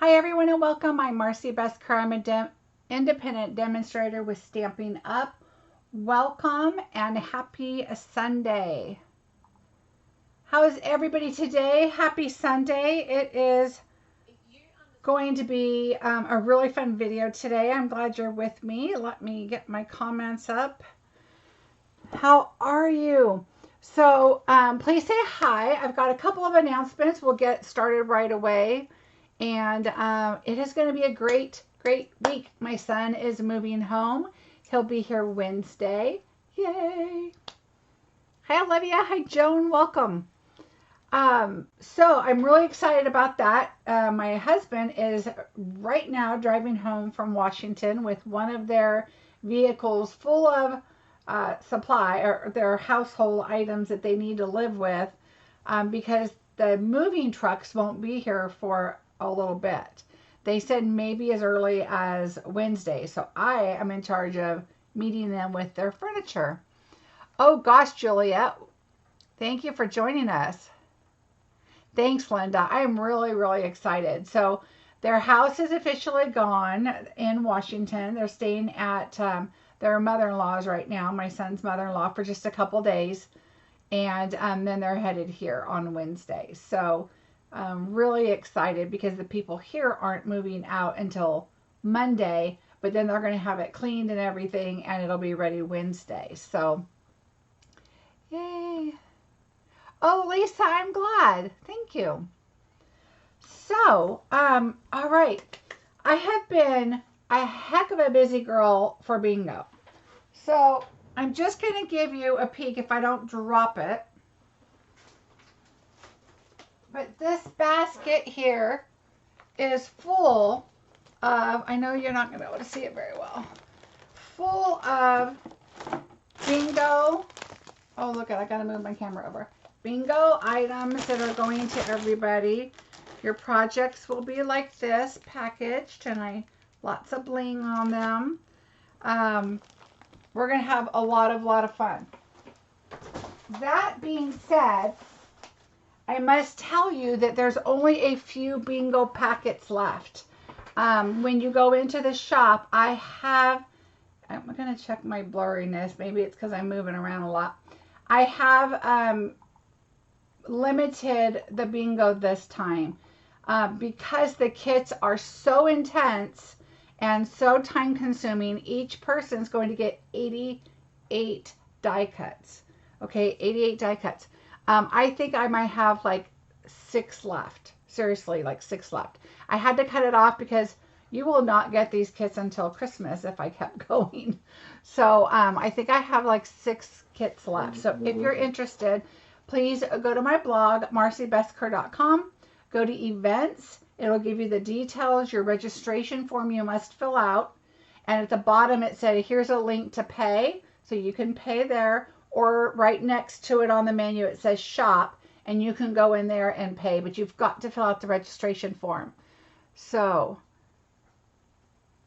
Hi everyone and welcome. I'm Marcie Besecker. I'm a independent demonstrator with Stampin' Up. Welcome and happy Sunday. How is everybody today? Happy Sunday. It is going to be a really fun video today. I'm glad you're with me. Let me get my comments up. How are you? So please say hi. I've got a couple of announcements. We'll get started right away. And it is going to be a great week. My son is moving home. He'll be here Wednesday. Yay. Hi, Olivia. Hi, Joan. Welcome. So I'm really excited about that. My husband is right now driving home from Washington with one of their vehicles full of supply or their household items that they need to live with because the moving trucks won't be here for a little bit. They said maybe as early as Wednesday. So I am in charge of meeting them with their furniture. Oh gosh, Julia, thank you for joining us. Thanks, Linda. I am really excited. So their house is officially gone in Washington. They're staying at their mother-in-law's right now, my son's mother-in-law, for just a couple days. And then they're headed here on Wednesday. So really excited because the people here aren't moving out until Monday, but then they're going to have it cleaned and everything, and it'll be ready Wednesday. So, yay. Oh, Lisa, I'm glad. Thank you. So, all right. I have been a heck of a busy girl for bingo. So, I'm just going to give you a peek if I don't drop it. But this basket here is full of, I know you're not going to be able to see it very well, full of bingo. Oh, look, I got to move my camera over. Bingo items that are going to everybody. Your projects will be like this, packaged, and lots of bling on them. We're going to have a lot of fun. That being said, I must tell you that there's only a few bingo packets left. When you go into the shop, I'm going to check my blurriness. Maybe it's because I'm moving around a lot. I have limited the bingo this time because the kits are so intense and so time consuming. Each person's going to get 88 die cuts. Okay, 88 die cuts. I think I might have like 6 left. Seriously, like 6 left. I had to cut it off because you will not get these kits until Christmas if I kept going. So I think I have like 6 kits left. So if you're interested, please go to my blog, marciebeseckerdesigns.com. Go to events. It'll give you the details, your registration form you must fill out. And at the bottom it said, here's a link to pay. So you can pay there. Or right next to it on the menu, it says shop, and you can go in there and pay, but you've got to fill out the registration form. So,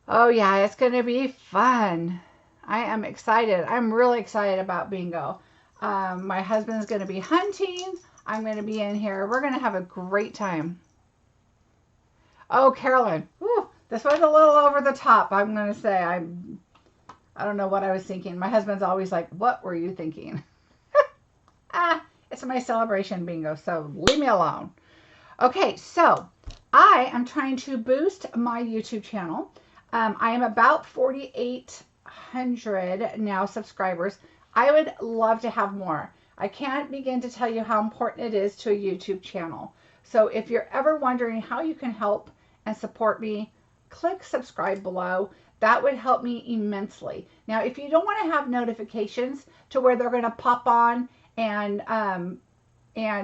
oh yeah, it's going to be fun. I am excited. I'm really excited about bingo. My husband's going to be hunting. I'm going to be in here. We're going to have a great time. Oh, Carolyn, whew, this was a little over the top, I'm going to say. I don't know what I was thinking. My husband's always like, what were you thinking? It's my celebration bingo, so leave me alone. Okay, so I am trying to boost my YouTube channel. I am about 4,800 now subscribers. I would love to have more. I can't begin to tell you how important it is to a YouTube channel. So if you're ever wondering how you can help and support me, click subscribe below. That would help me immensely. Now, if you don't want to have notifications to where they're going to pop on and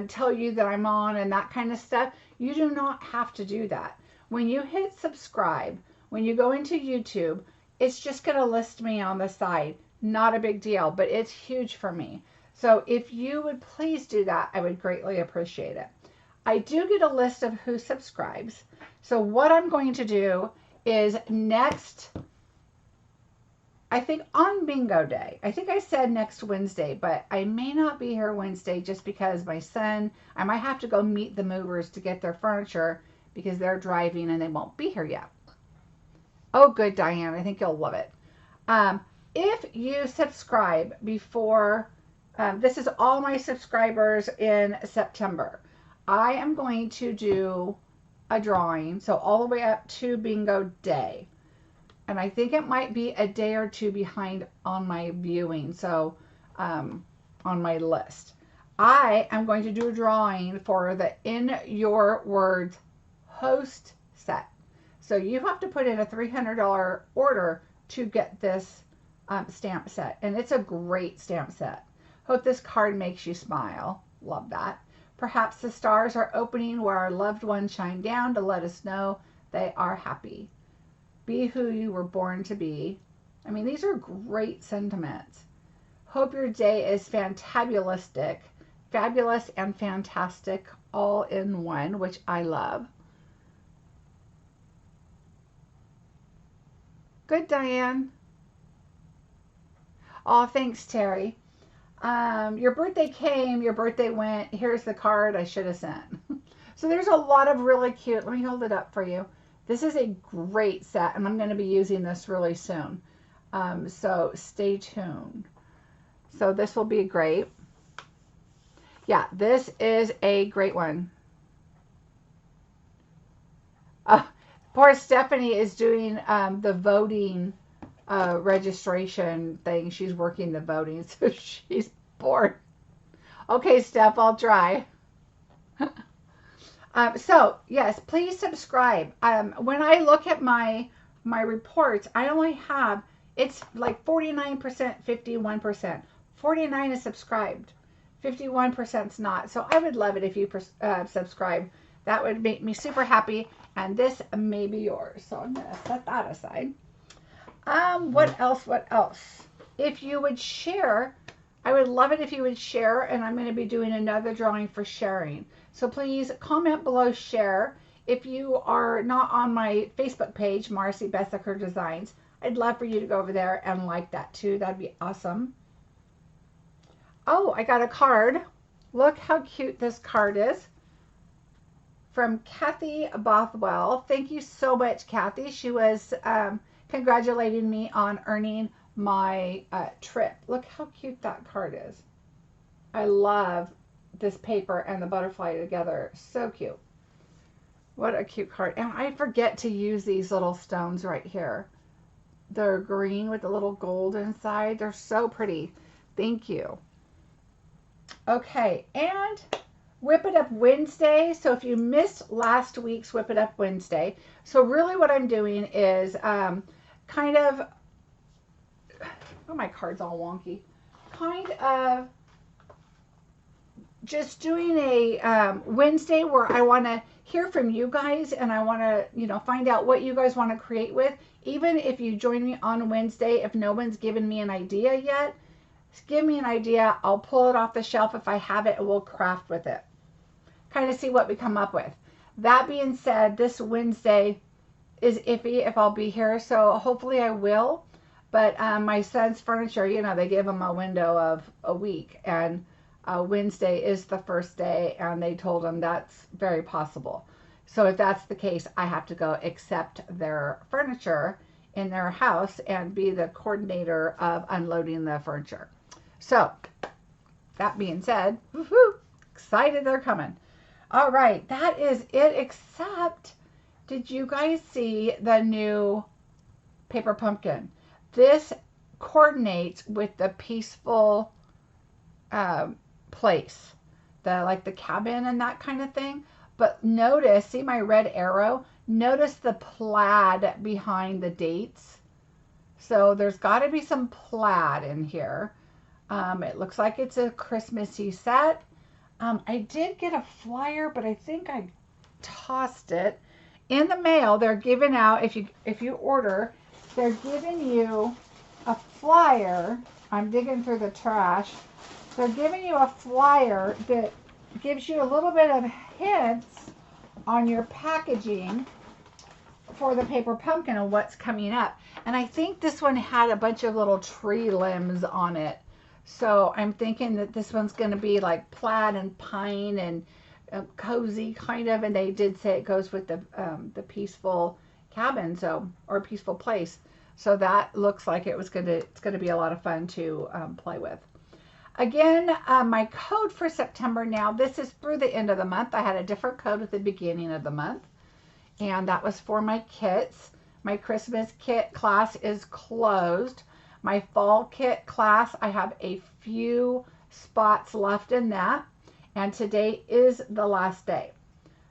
tell you that I'm on and that kind of stuff, you do not have to do that. When you hit subscribe, when you go into YouTube, it's just going to list me on the side. Not a big deal, but it's huge for me. So if you would please do that, I would greatly appreciate it. I do get a list of who subscribes. So what I'm going to do is next, I think on bingo day, I think I said next Wednesday, but I may not be here Wednesday just because my son, I might have to go meet the movers to get their furniture because they're driving and they won't be here yet. Oh, good, Diane. I think you'll love it. If you subscribe before, this is all my subscribers in September. I am going to do a drawing, so all the way up to bingo day. And I think it might be a day or two behind on my viewing, so on my list. I am going to do a drawing for the In Your Words host set. So you have to put in a $300 order to get this stamp set. And it's a great stamp set. Hope this card makes you smile. Love that. Perhaps the stars are opening where our loved ones shine down to let us know they are happy. Be who you were born to be. I mean, these are great sentiments. Hope your day is fantabulistic, fabulous and fantastic all in one, which I love. Good, Diane. Oh, thanks, Terry. Your birthday came, your birthday went. Here's the card I should have sent. So there's a lot of really cute, let me hold it up for you. This is a great set, and I'm going to be using this really soon. So stay tuned. So this will be great. Yeah, this is a great one. Poor Stephanie is doing the voting registration thing. She's working the voting, so she's bored. Okay, Steph, I'll try. So, yes, please subscribe. When I look at my reports, I only have, it's like 49%, 51%. 49 is subscribed. 51% is not. So I would love it if you subscribe. That would make me super happy. And this may be yours. So I'm going to set that aside. What else? What else? If you would share, I would love it if you would share. And I'm going to be doing another drawing for sharing. So please comment below, share. If you are not on my Facebook page, Marcie Besecker Designs, I'd love for you to go over there and like that too. That'd be awesome. Oh, I got a card. Look how cute this card is. From Kathy Bothwell. Thank you so much, Kathy. She was congratulating me on earning my trip. Look how cute that card is. I love this paper and the butterfly together. So cute. What a cute card. And I forget to use these little stones right here. They're green with a little gold inside. They're so pretty. Thank you. Okay, and Whip It Up Wednesday. So if you missed last week's Whip It Up Wednesday, so really what I'm doing is kind of, oh, my card's all wonky, kind of just doing a Wednesday where I want to hear from you guys, and I want to, you know, find out what you guys want to create with. Even if you join me on Wednesday, if no one's given me an idea yet, give me an idea. I'll pull it off the shelf if I have it, and we'll craft with it. Kind of see what we come up with. That being said, this Wednesday is iffy if I'll be here, so hopefully I will. But my son's furniture, you know, they give him a window of a week, and Wednesday is the first day, and they told him that's very possible. So if that's the case, I have to go accept their furniture in their house and be the coordinator of unloading the furniture. So that being said, woohoo, excited they're coming. All right, that is it, except, did you guys see the new paper pumpkin? This coordinates with the peaceful place, like the cabin and that kind of thing. But notice, see my red arrow? Notice the plaid behind the dates. So there's got to be some plaid in here. It looks like it's a Christmassy set. I did get a flyer, but I think I tossed it. In the mail, they're giving out, if you order, they're giving you a flyer. I'm digging through the trash. They're giving you a flyer that gives you a little bit of hints on your packaging for the paper pumpkin and what's coming up. And I think this one had a bunch of little tree limbs on it. So I'm thinking that this one's going to be like plaid and pine and cozy kind of, and they did say it goes with the peaceful cabin, so, or peaceful place. So that looks like it's gonna be a lot of fun to play with. Again, my code for September now, this is through the end of the month. I had a different code at the beginning of the month, and that was for my kits. My Christmas kit class is closed. My fall kit class, I have a few spots left in that, and today is the last day.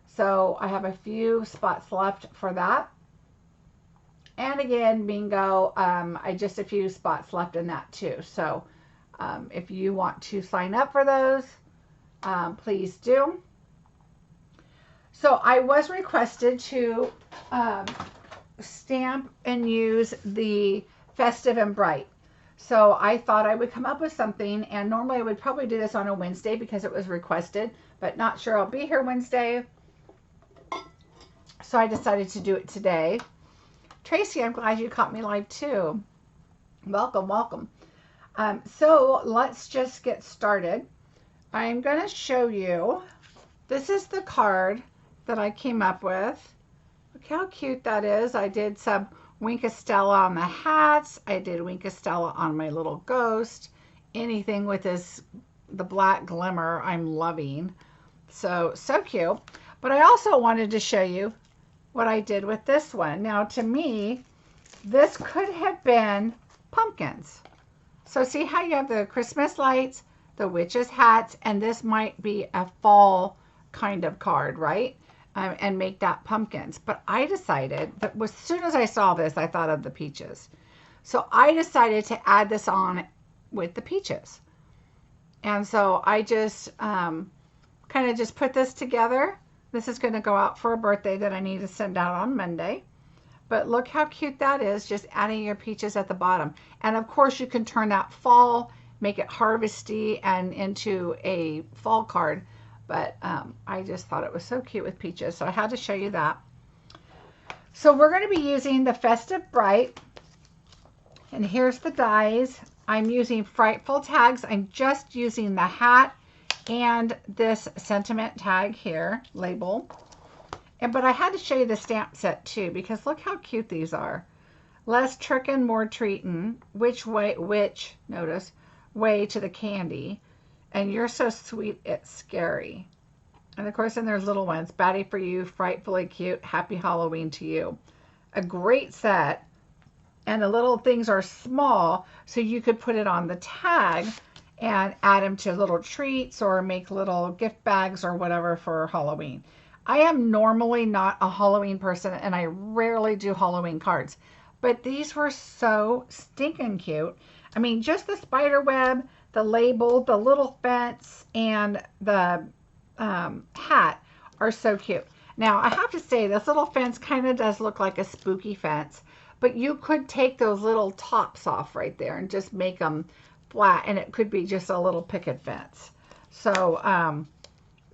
So I have a few spots left for that. And again, bingo, I just a few spots left in that too. So if you want to sign up for those, please do. So I was requested to stamp and use the Festive and Bright. So I thought I would come up with something, and normally I would probably do this on a Wednesday because it was requested, but not sure I'll be here Wednesday. So I decided to do it today. Tracy, I'm glad you caught me live too. Welcome, welcome. So let's just get started. I'm going to show you, this is the card that I came up with. Look how cute that is. I did some Winkostella on the hats. I did Winkostella on my little ghost. Anything with the black glimmer, I'm loving. So cute. But I also wanted to show you what I did with this one. Now, to me, this could have been pumpkins. So see how you have the Christmas lights, the witches' hats, and this might be a fall kind of card, right? And make that pumpkins. But I decided that as soon as I saw this, I thought of the peaches. So I decided to add this on with the peaches. And so I just kind of just put this together. This is going to go out for a birthday that I need to send out on Monday. But look how cute that is, just adding your peaches at the bottom. And of course you can turn that fall, make it harvesty and into a fall card. But I just thought it was so cute with peaches, so I had to show you that. So we're going to be using the Festive Bright, and here's the dies. I'm using Frightful tags. I'm just using the hat and this sentiment tag here, label. But I had to show you the stamp set too, because look how cute these are. Less trickin', more treatin'. Which way to the candy. And you're so sweet, it's scary. And of course, then there's little ones. Batty for you, frightfully cute, happy Halloween to you. A great set. And the little things are small, so you could put it on the tag and add them to little treats or make little gift bags or whatever for Halloween. I am normally not a Halloween person, and I rarely do Halloween cards. But these were so stinking cute. I mean, just the spider web, the label, the little fence, and the hat are so cute. Now, I have to say, this little fence kind of does look like a spooky fence, but you could take those little tops off right there and just make them flat, and it could be just a little picket fence. So,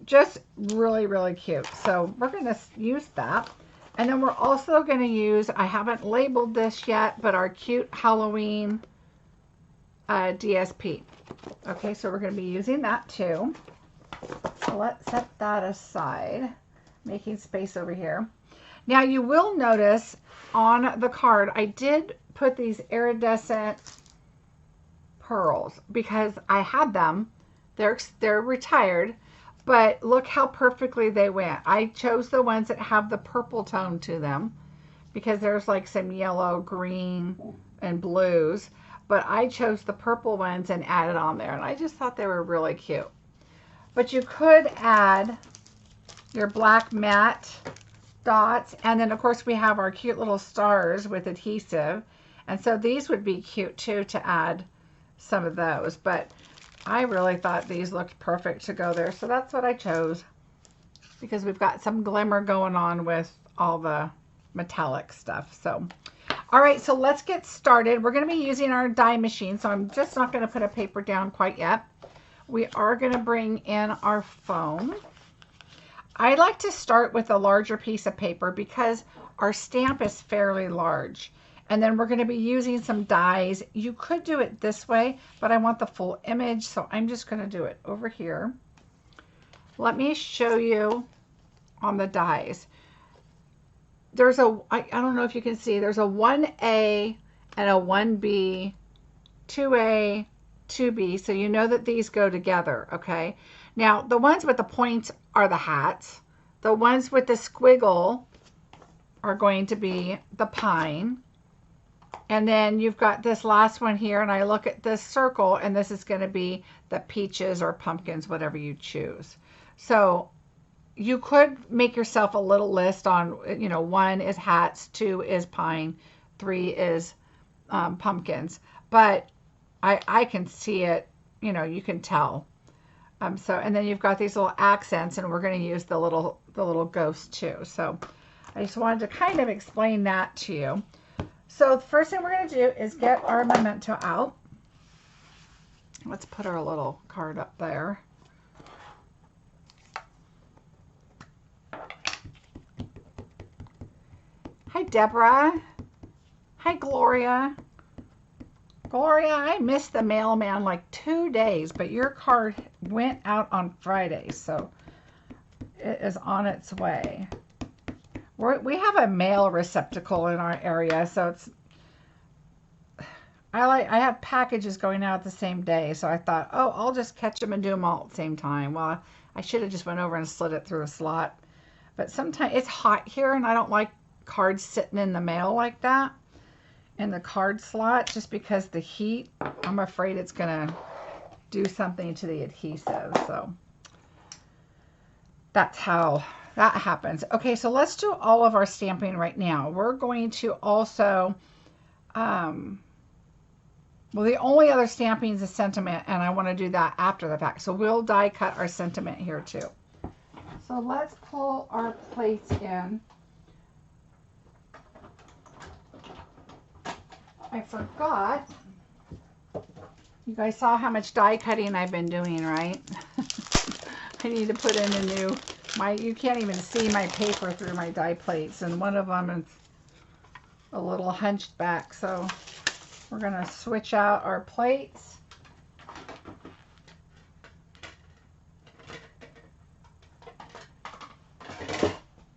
just really, really cute. So, we're going to use that. And then we're also going to use, I haven't labeled this yet, but our cute Halloween DSP. Okay, so we're going to be using that too. So let's set that aside, making space over here. Now you will notice on the card, I did put these iridescent pearls because I had them. They're retired, but look how perfectly they went. I chose the ones that have the purple tone to them because there's like some yellow, green, and blues. But I chose the purple ones and added on there. And I just thought they were really cute. But you could add your black matte dots. And then, of course, we have our cute little stars with adhesive. And so these would be cute, too, to add some of those. But I really thought these looked perfect to go there. So that's what I chose. Because we've got some glimmer going on with all the metallic stuff. So... all right, so let's get started. We're going to be using our die machine, so I'm just not going to put a paper down quite yet. We are going to bring in our foam. I like to start with a larger piece of paper because our stamp is fairly large. And then we're going to be using some dies. You could do it this way, but I want the full image, so I'm just going to do it over here. let me show you on the dies. There's a, I don't know if you can see, there's a 1A and a 1B, 2A, 2B. So you know that these go together, okay? Now, the ones with the points are the hats. The ones with the squiggle are going to be the pine. And then you've got this last one here, and I look at this circle, and this is going to be the peaches or pumpkins, whatever you choose. So you could make yourself a little list on, you know, 1 is hats, 2 is pine, 3 is pumpkins. But I can see it, you know, you can tell. So, and then you've got these little accents, and we're going to use the little ghost too. So I just wanted to kind of explain that to you. So the first thing we're going to do is get our memento out. Let's put our little card up there. Hi, Deborah. Hi, Gloria. Gloria, I missed the mailman like 2 days, but your card went out on Friday, so it is on its way. We have a mail receptacle in our area, so it's, I have packages going out the same day, so I thought, oh, I'll just catch them and do them all at the same time. Well, I should have just went over and slid it through a slot. But sometimes it's hot here, and I don't like cards sitting in the mail like that, in the card slot, just because the heat, I'm afraid it's going to do something to the adhesive. So that's how that happens. Okay, so let's do all of our stamping right now. We're going to also, well, the only other stamping is a sentiment, and I want to do that after the fact. So we'll die cut our sentiment here too. So let's pull our plates in. I forgot. You guys saw how much die cutting I've been doing, right? I need to put in a new, you can't even see my paper through my die plates, and one of them is a little hunched back. So we're going to switch out our plates.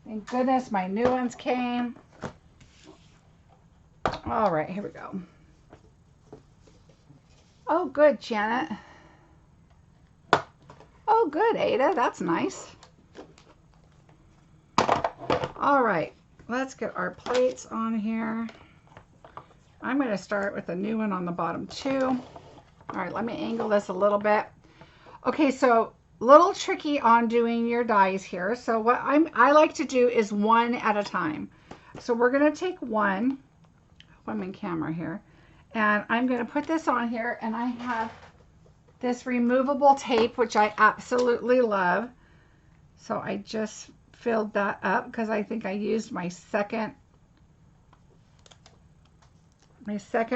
Thank goodness my new ones came. All right, here we go. Oh, good, Janet. Oh, good, Ada. That's nice. All right, let's get our plates on here. I'm going to start with a new one on the bottom too. All right, let me angle this a little bit. Okay, so a little tricky on doing your dies here. So what I like to do is one at a time. So we're going to take one. I'm in camera here. And I'm going to put this on here, and I have this removable tape, which I absolutely love. So I just filled that up because I think I used my second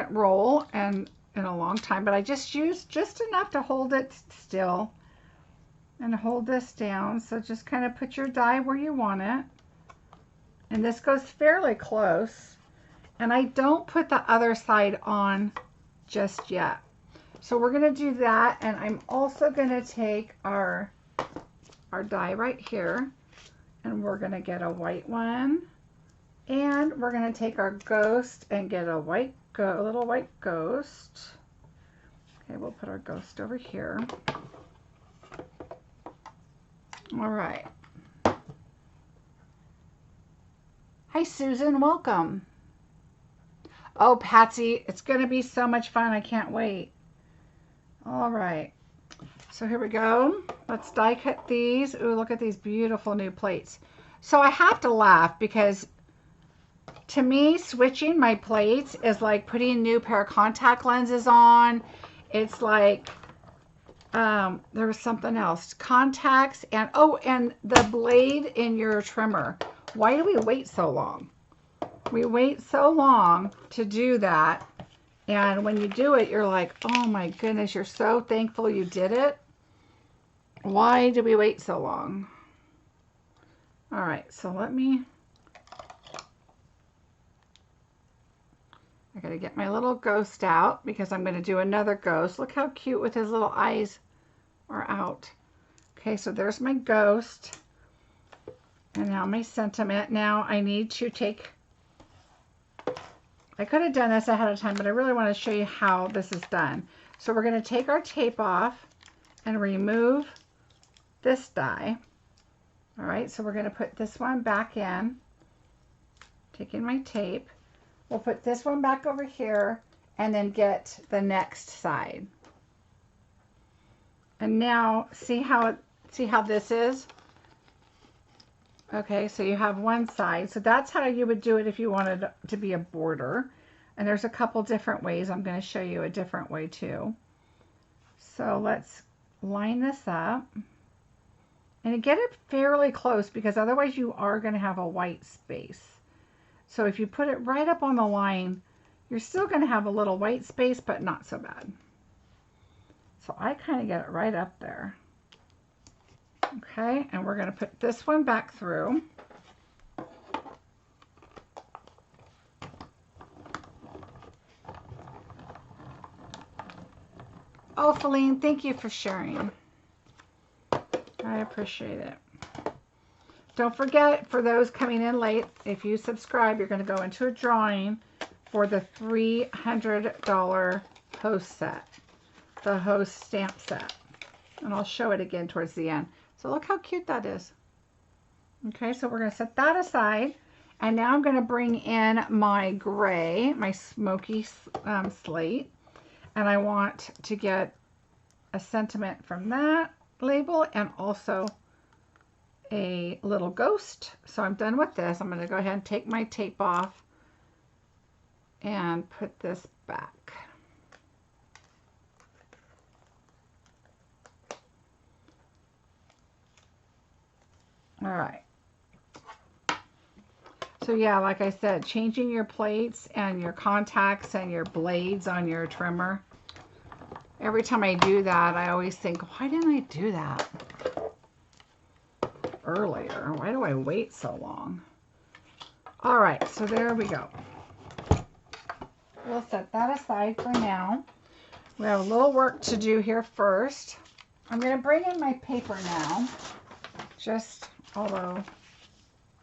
roll and in a long time, but I just used just enough to hold it still and hold this down. So just kind of put your die where you want it. And this goes fairly close. And I don't put the other side on just yet. So we're going to do that, and I'm also going to take our die right here, and we're going to get a white one, and we're going to take our ghost and get a little white ghost. Okay, we'll put our ghost over here. All right. Hi, Susan. Welcome. Oh, Patsy, it's going to be so much fun. I can't wait. All right. So here we go. Let's die cut these. Ooh, look at these beautiful new plates. So I have to laugh because to me, switching my plates is like putting a new pair of contact lenses on. It's like, there was something else. Contacts and, oh, and the blade in your trimmer. Why do we wait so long? We wait so long to do that, and when you do it, you're like, oh my goodness, you're so thankful you did it. Why do we wait so long? All right, so I gotta get my little ghost out because I'm gonna do another ghost. Look how cute with his little eyes are out. Okay, so there's my ghost. And now my sentiment. Now I need to take, I could have done this ahead of time, but I really want to show you how this is done. So we're going to take our tape off and remove this die. All right, so we're going to put this one back in. Taking my tape. We'll put this one back over here and then get the next side. And now see how this is? Okay, so you have one side. So that's how you would do it if you wanted to be a border. And there's a couple different ways. I'm going to show you a different way too. So let's line this up. And get it fairly close because otherwise you are going to have a white space. So if you put it right up on the line, you're still going to have a little white space, but not so bad. So I kind of get it right up there. Okay, and we're going to put this one back through. Oh, Feline, thank you for sharing. I appreciate it. Don't forget, for those coming in late, if you subscribe, you're going to go into a drawing for the $300 host set, the host stamp set. And I'll show it again towards the end. So look how cute that is. Okay, so we're going to set that aside. And now I'm going to bring in my gray, my smoky slate. And I want to get a sentiment from that label and also a little ghost. So I'm done with this. I'm going to go ahead and take my tape off and put this back. All right. So yeah, like I said, changing your plates and your contacts and your blades on your trimmer. Every time I do that, I always think, why didn't I do that earlier? Why do I wait so long? All right, so there we go. We'll set that aside for now. We have a little work to do here first. I'm going to bring in my paper now, just although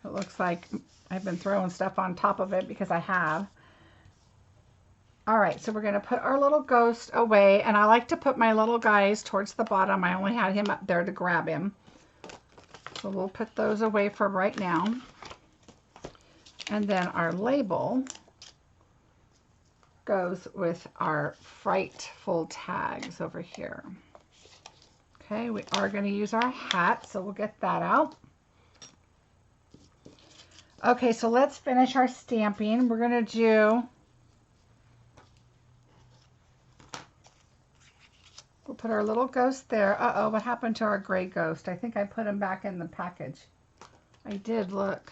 it looks like I've been throwing stuff on top of it because I have. All right, so we're going to put our little ghost away, and I like to put my little guys towards the bottom. I only had him up there to grab him. So we'll put those away for right now. And then our label goes with our frightful tags over here. Okay, we are going to use our hat, so we'll get that out. Okay, so let's finish our stamping. We're going to do... We'll put our little ghost there. Uh-oh, what happened to our gray ghost? I think I put him back in the package. I did, look.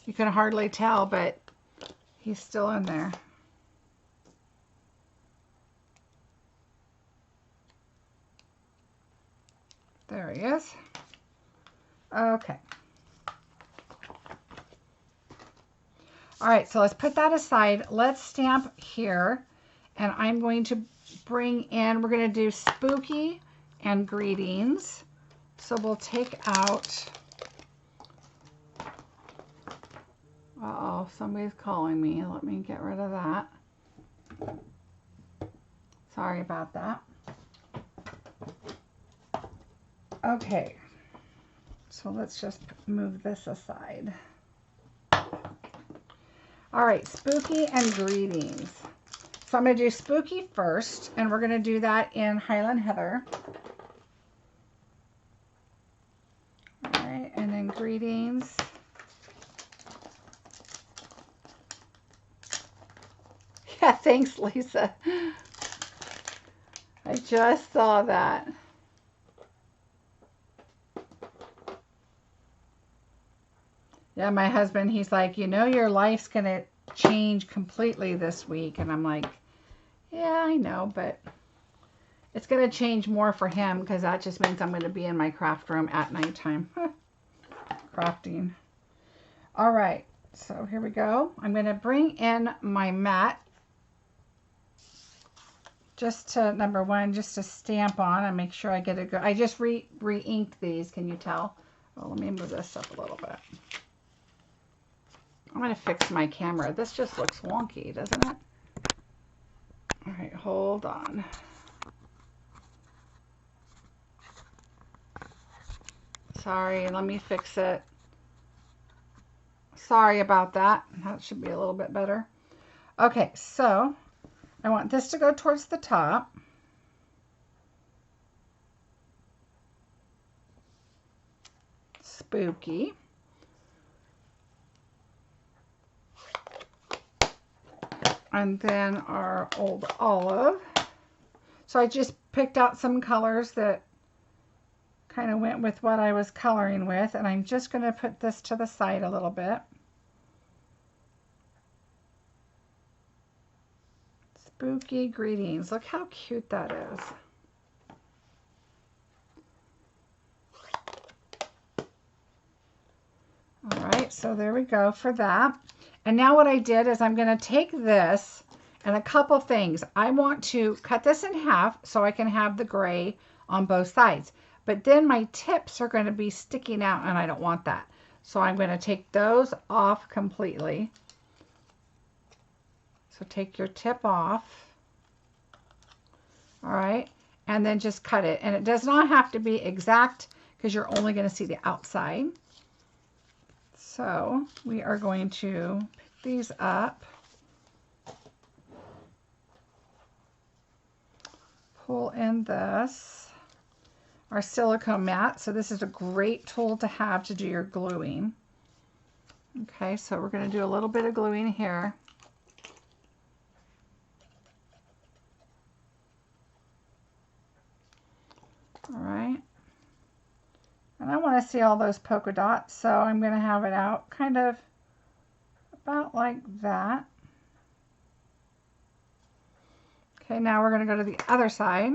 You can hardly tell, but he's still in there. There he is. Okay. All right, so let's put that aside. Let's stamp here, and I'm going to bring in, we're going to do spooky and greetings. So we'll take out, uh-oh, somebody's calling me. Let me get rid of that. Sorry about that. Okay, so let's just move this aside. All right, spooky and greetings. So I'm going to do spooky first, and we're going to do that in Highland Heather. All right, and then greetings. Yeah, thanks, Lisa. I just saw that. Yeah, my husband, he's like, you know, your life's going to change completely this week. And I'm like, yeah, I know, but it's going to change more for him because that just means I'm going to be in my craft room at nighttime. Crafting. All right, so here we go. I'm going to bring in my matte. just to, number one, just to stamp on and make sure I get a good, I just re-inked these, can you tell? Well, let me move this up a little bit. I'm going to fix my camera. This just looks wonky, doesn't it? All right, hold on. Sorry, let me fix it. Sorry about that. That should be a little bit better. Okay, so I want this to go towards the top. Spooky. And then our old olive. So I just picked out some colors that kind of went with what I was coloring with, and I'm just going to put this to the side a little bit. Spooky greetings. Look how cute that is. All right, so there we go for that. And now what I did is I'm going to take this and a couple things. I want to cut this in half so I can have the gray on both sides. But then my tips are going to be sticking out, and I don't want that. So I'm going to take those off completely. So take your tip off. All right, and then just cut it. And it does not have to be exact because you're only going to see the outside. So we are going to pick these up, pull in this, our silicone mat. So this is a great tool to have to do your gluing. Okay, so we're going to do a little bit of gluing here. All right. And I want to see all those polka dots, so I'm going to have it out kind of about like that. Okay, now we're going to go to the other side.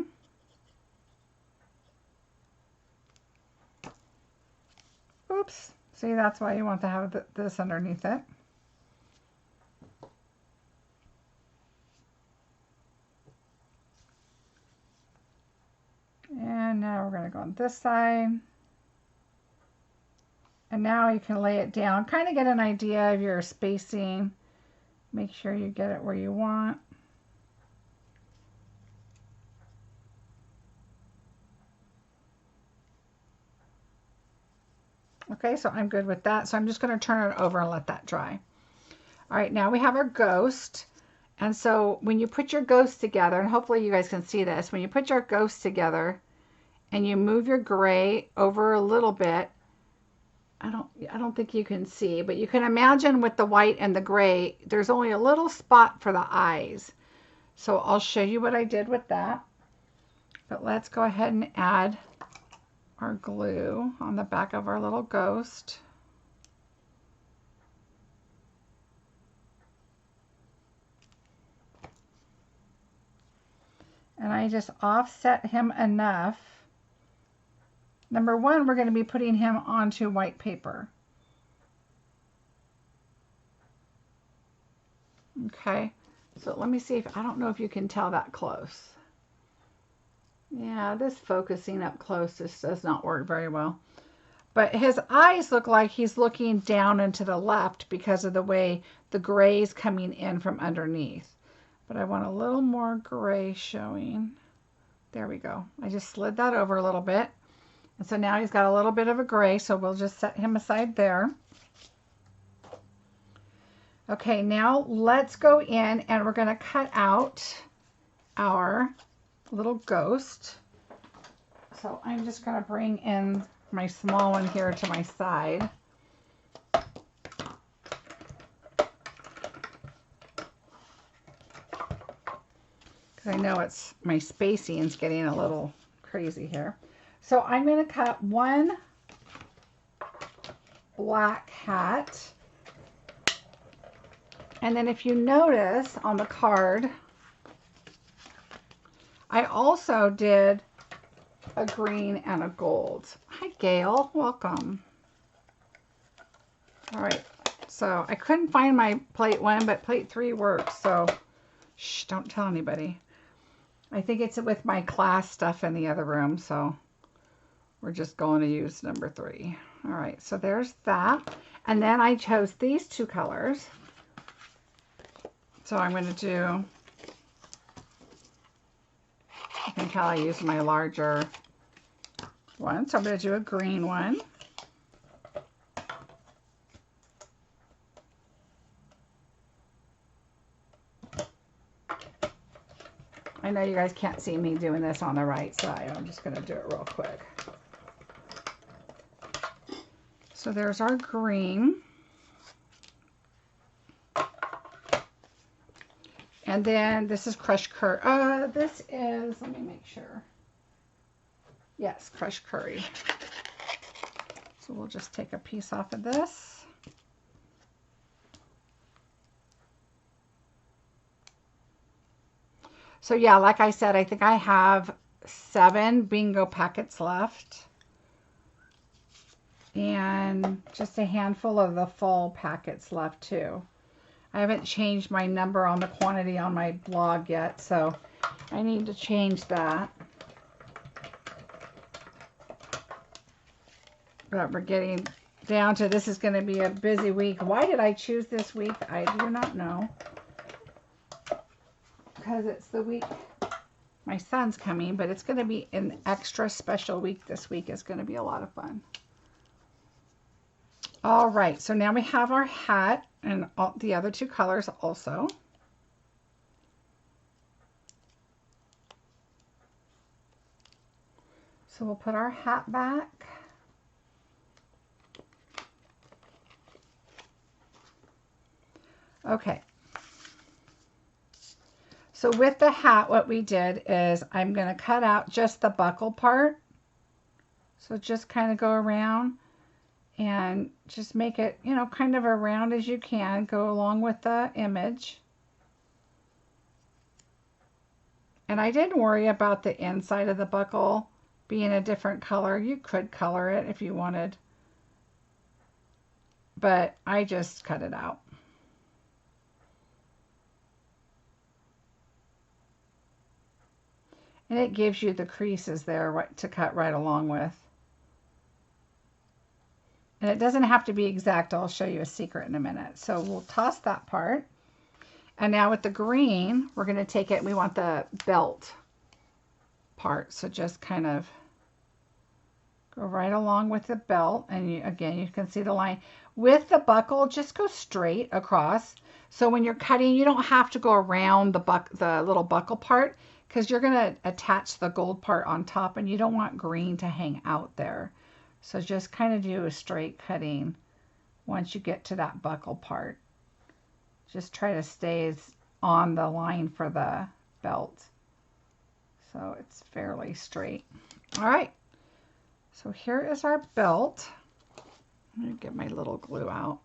Oops. See, that's why you want to have this underneath it. And now we're going to go on this side. And now you can lay it down, kind of get an idea of your spacing. Make sure you get it where you want. Okay, so I'm good with that. So I'm just going to turn it over and let that dry. All right, now we have our ghost. And so when you put your ghost together, and hopefully you guys can see this, when you put your ghost together and you move your gray over a little bit, I don't think you can see, but you can imagine with the white and the gray, there's only a little spot for the eyes. So I'll show you what I did with that. But let's go ahead and add our glue on the back of our little ghost. And I just offset him enough. Number one, we're going to be putting him onto white paper. Okay, so let me see if, I don't know if you can tell that close. Yeah, this focusing up close just does not work very well. But his eyes look like he's looking down and to the left because of the way the gray is coming in from underneath. But I want a little more gray showing. There we go. I just slid that over a little bit. And so now he's got a little bit of a gray, so we'll just set him aside there. Okay, now let's go in and we're going to cut out our little ghost. So I'm just going to bring in my small one here to my side. Because I know it's, my spacing is getting a little crazy here. So I'm going to cut one black hat. And then if you notice on the card, I also did a green and a gold. Hi, Gail. Welcome. All right. So I couldn't find my plate 1, but plate 3 works. So shh, don't tell anybody. I think it's with my class stuff in the other room, so we're just going to use number 3. All right, so there's that. And then I chose these 2 colors. So I'm going to do, I can tell I used my larger one. So I'm going to do a green one. I know you guys can't see me doing this on the right side. I'm just going to do it real quick. So there's our green. And then this is crushed curry. This is, let me make sure. Yes, crushed curry. So we'll just take a piece off of this. So yeah, like I said, I think I have 7 bingo packets left. And just a handful of the full packets left too. I haven't changed my number on the quantity on my blog yet, so I need to change that. But we're getting down to, this is going to be a busy week. Why did I choose this week? I do not know. Because it's the week my son's coming, but it's going to be an extra special week this week. It's going to be a lot of fun. All right, so now we have our hat and all the other 2 colors also. So we'll put our hat back. Okay. So with the hat, what we did is I'm going to cut out just the buckle part. So just kind of go around and just make it, you know, kind of around as you can, go along with the image. And I didn't worry about the inside of the buckle being a different color. You could color it if you wanted, but I just cut it out. And it gives you the creases there to cut right along with. And it doesn't have to be exact. I'll show you a secret in a minute. So we'll toss that part. And now with the green, we're going to take it, we want the belt part. So just kind of go right along with the belt. And again, you can see the line. With the buckle, just go straight across. So when you're cutting, you don't have to go around the little buckle part, because you're going to attach the gold part on top and you don't want green to hang out there. So just kind of do a straight cutting once you get to that buckle part. Just try to stay on the line for the belt. So it's fairly straight. All right. So here is our belt. Let me get my little glue out.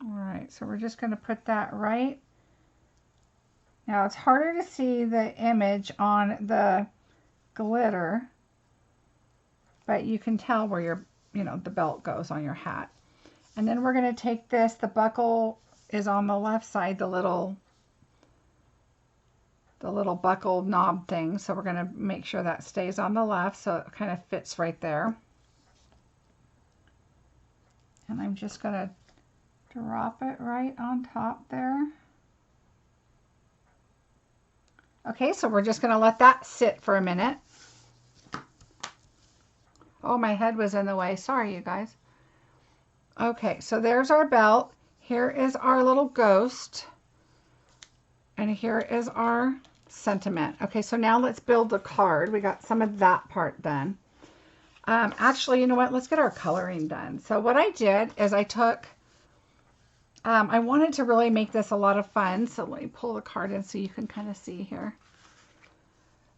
All right, so we're just going to put that right. Now it's harder to see the image on the glitter, but you can tell where your, the belt goes on your hat. And then we're going to take this, the buckle is on the left side, the little buckle knob thing. So we're going to make sure that stays on the left so it kind of fits right there. And I'm just going to drop it right on top there. Okay, so we're just going to let that sit for a minute. Oh, my head was in the way. Sorry, you guys. Okay, so there's our belt. Here is our little ghost. And here is our sentiment. Okay, so now let's build the card. We got some of that part done. Actually, you know what? Let's get our coloring done. So what I did is I took, I wanted to really make this a lot of fun. So let me pull the card in so you can kind of see here.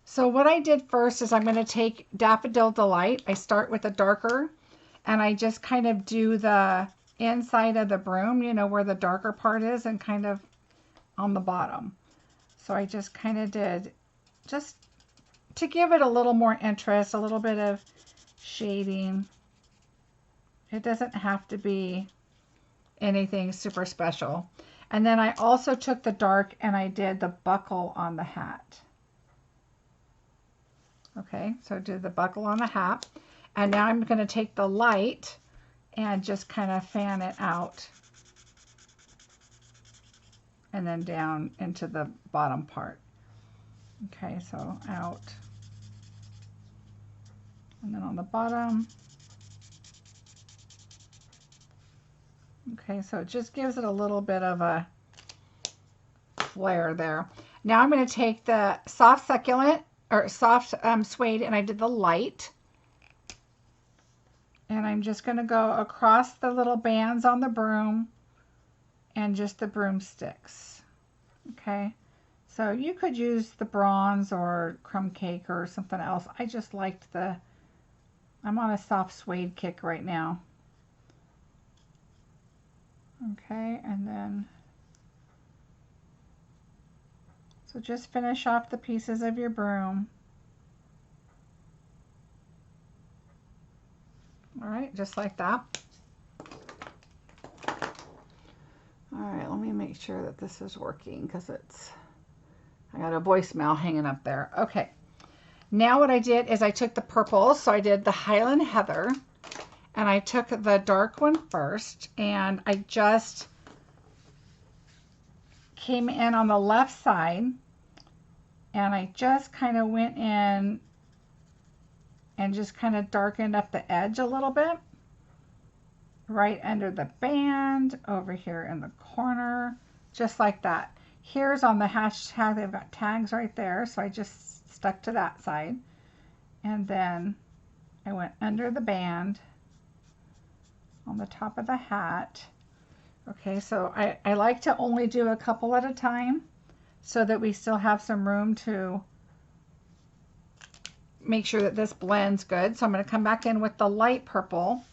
So what I did first is I'm going to take Daffodil Delight. I start with a darker and I just kind of do the inside of the broom, where the darker part is, and kind of on the bottom. So I just kind of did, just to give it a little more interest, a little bit of shading. It doesn't have to be anything super special. And then I also took the dark and I did the buckle on the hat. Okay, so I did the buckle on the hat. And now I'm going to take the light and just kind of fan it out. And then down into the bottom part. Okay, so out. And then on the bottom. Okay, so it just gives it a little bit of a flare there. Now I'm going to take the soft succulent, or soft suede, and I did the light. And I'm just going to go across the little bands on the broom and just the broomsticks. Okay, so you could use the bronze or crumb cake or something else. I just liked I'm on a soft suede kick right now. Okay, and then, so just finish off the pieces of your broom. All right, just like that. All right, let me make sure that this is working because I got a voicemail hanging up there. Okay, now what I did is I took the purple, so I did the Highland Heather, and I took the dark one first, and I just came in on the left side, and I just kind of went in and just kind of darkened up the edge a little bit, right under the band, over here in the corner, just like that. Here's on the hashtag, they've got tags right there, so I just stuck to that side, and then I went under the band on the top of the hat. Okay, so I like to only do a couple at a time so that we still have some room to make sure that this blends good. So I'm going to come back in with the light purple,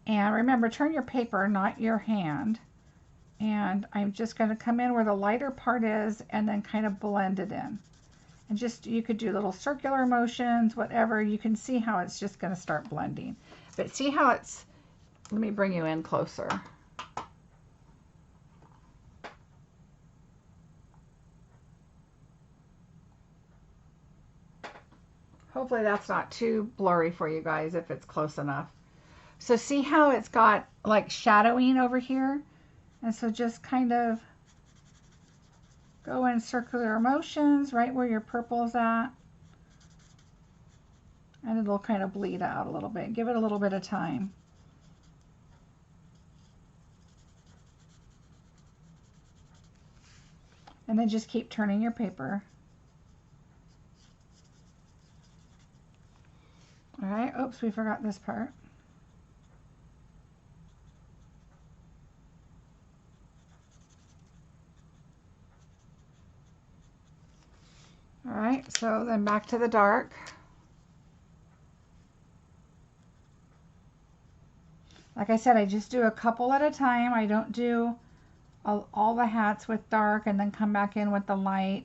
and remember, turn your paper, not your hand, and I'm just going to come in where the lighter part is and then kind of blend it in. And just, you could do little circular motions, whatever. You can see how it's just going to start blending. But see how it's, let me bring you in closer. Hopefully that's not too blurry for you guys if it's close enough. So see how it's got like shadowing over here? And so just kind of go in circular motions right where your purple's at. And it'll kind of bleed out a little bit. Give it a little bit of time. And then just keep turning your paper. All right, oops, we forgot this part. All right, so then back to the dark. Like I said, I just do a couple at a time. I don't do all the hats with dark and then come back in with the light.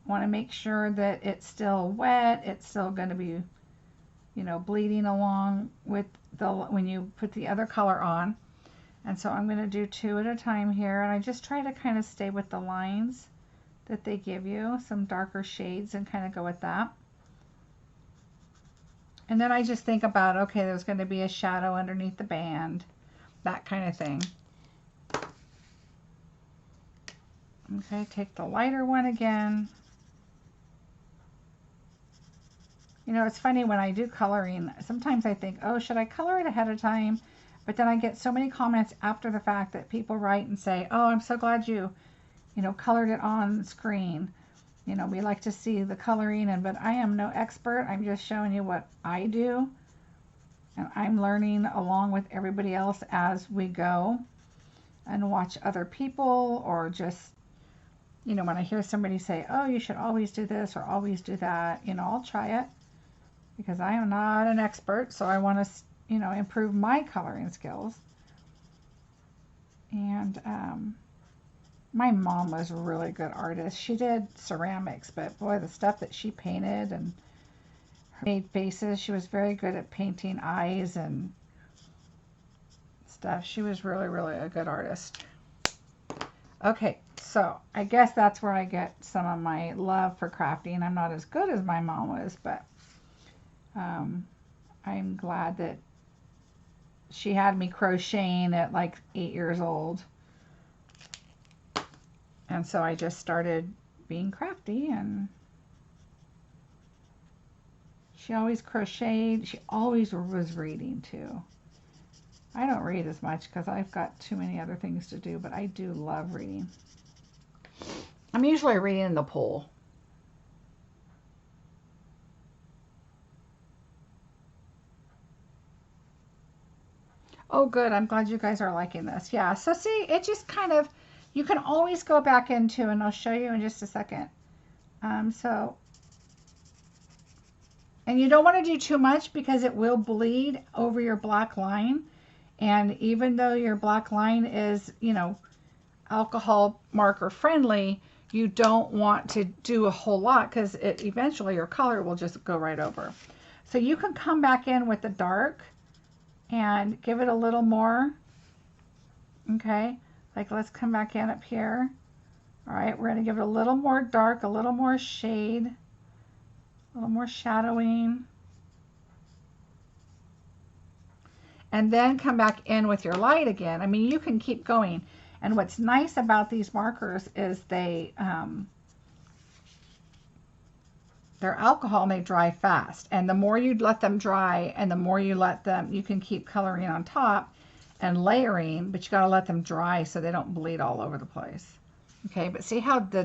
I want to make sure that it's still wet. It's still going to be, you know, bleeding along with when you put the other color on. And so I'm going to do two at a time here, and I just try to kind of stay with the lines that they give you, some darker shades, and kind of go with that. And then I just think about, okay, there's going to be a shadow underneath the band, that kind of thing. Okay, take the lighter one again. You know, it's funny when I do coloring, sometimes I think, oh, should I color it ahead of time? But then I get so many comments after the fact that people write and say, oh, I'm so glad you know, colored it on screen. You know, we like to see the coloring, but I am no expert. I'm just showing you what I do. And I'm learning along with everybody else as we go, and watch other people, or just, you know, when I hear somebody say, oh, you should always do this or always do that, you know, I'll try it because I am not an expert. So I want to, you know, improve my coloring skills. And my mom was a really good artist. She did ceramics, but boy, the stuff that she painted and made faces. She was very good at painting eyes, and stuff. She was really, really a good artist. Okay, so I guess that's where I get some of my love for crafting. I'm not as good as my mom was, but I'm glad that she had me crocheting at like 8 years old. And so I just started being crafty, and she always crocheted. She always was reading too. I don't read as much because I've got too many other things to do, but I do love reading. I'm usually reading in the pool. Oh, good. I'm glad you guys are liking this. Yeah, so see, it just kind of, you can always go back into, and I'll show you in just a second. And you don't want to do too much because it will bleed over your black line. And even though your black line is, you know, alcohol marker friendly, you don't want to do a whole lot because it eventually your color will just go right over. So you can come back in with the dark and give it a little more. Okay, like let's come back in up here. All right, we're going to give it a little more dark, a little more shade, a little more shadowing. And then come back in with your light again. I mean, you can keep going. And what's nice about these markers is they're alcohol and they dry fast. And the more you let them dry and the more you let them, you can keep coloring on top and layering, but you got to let them dry so they don't bleed all over the place. Okay, but see how the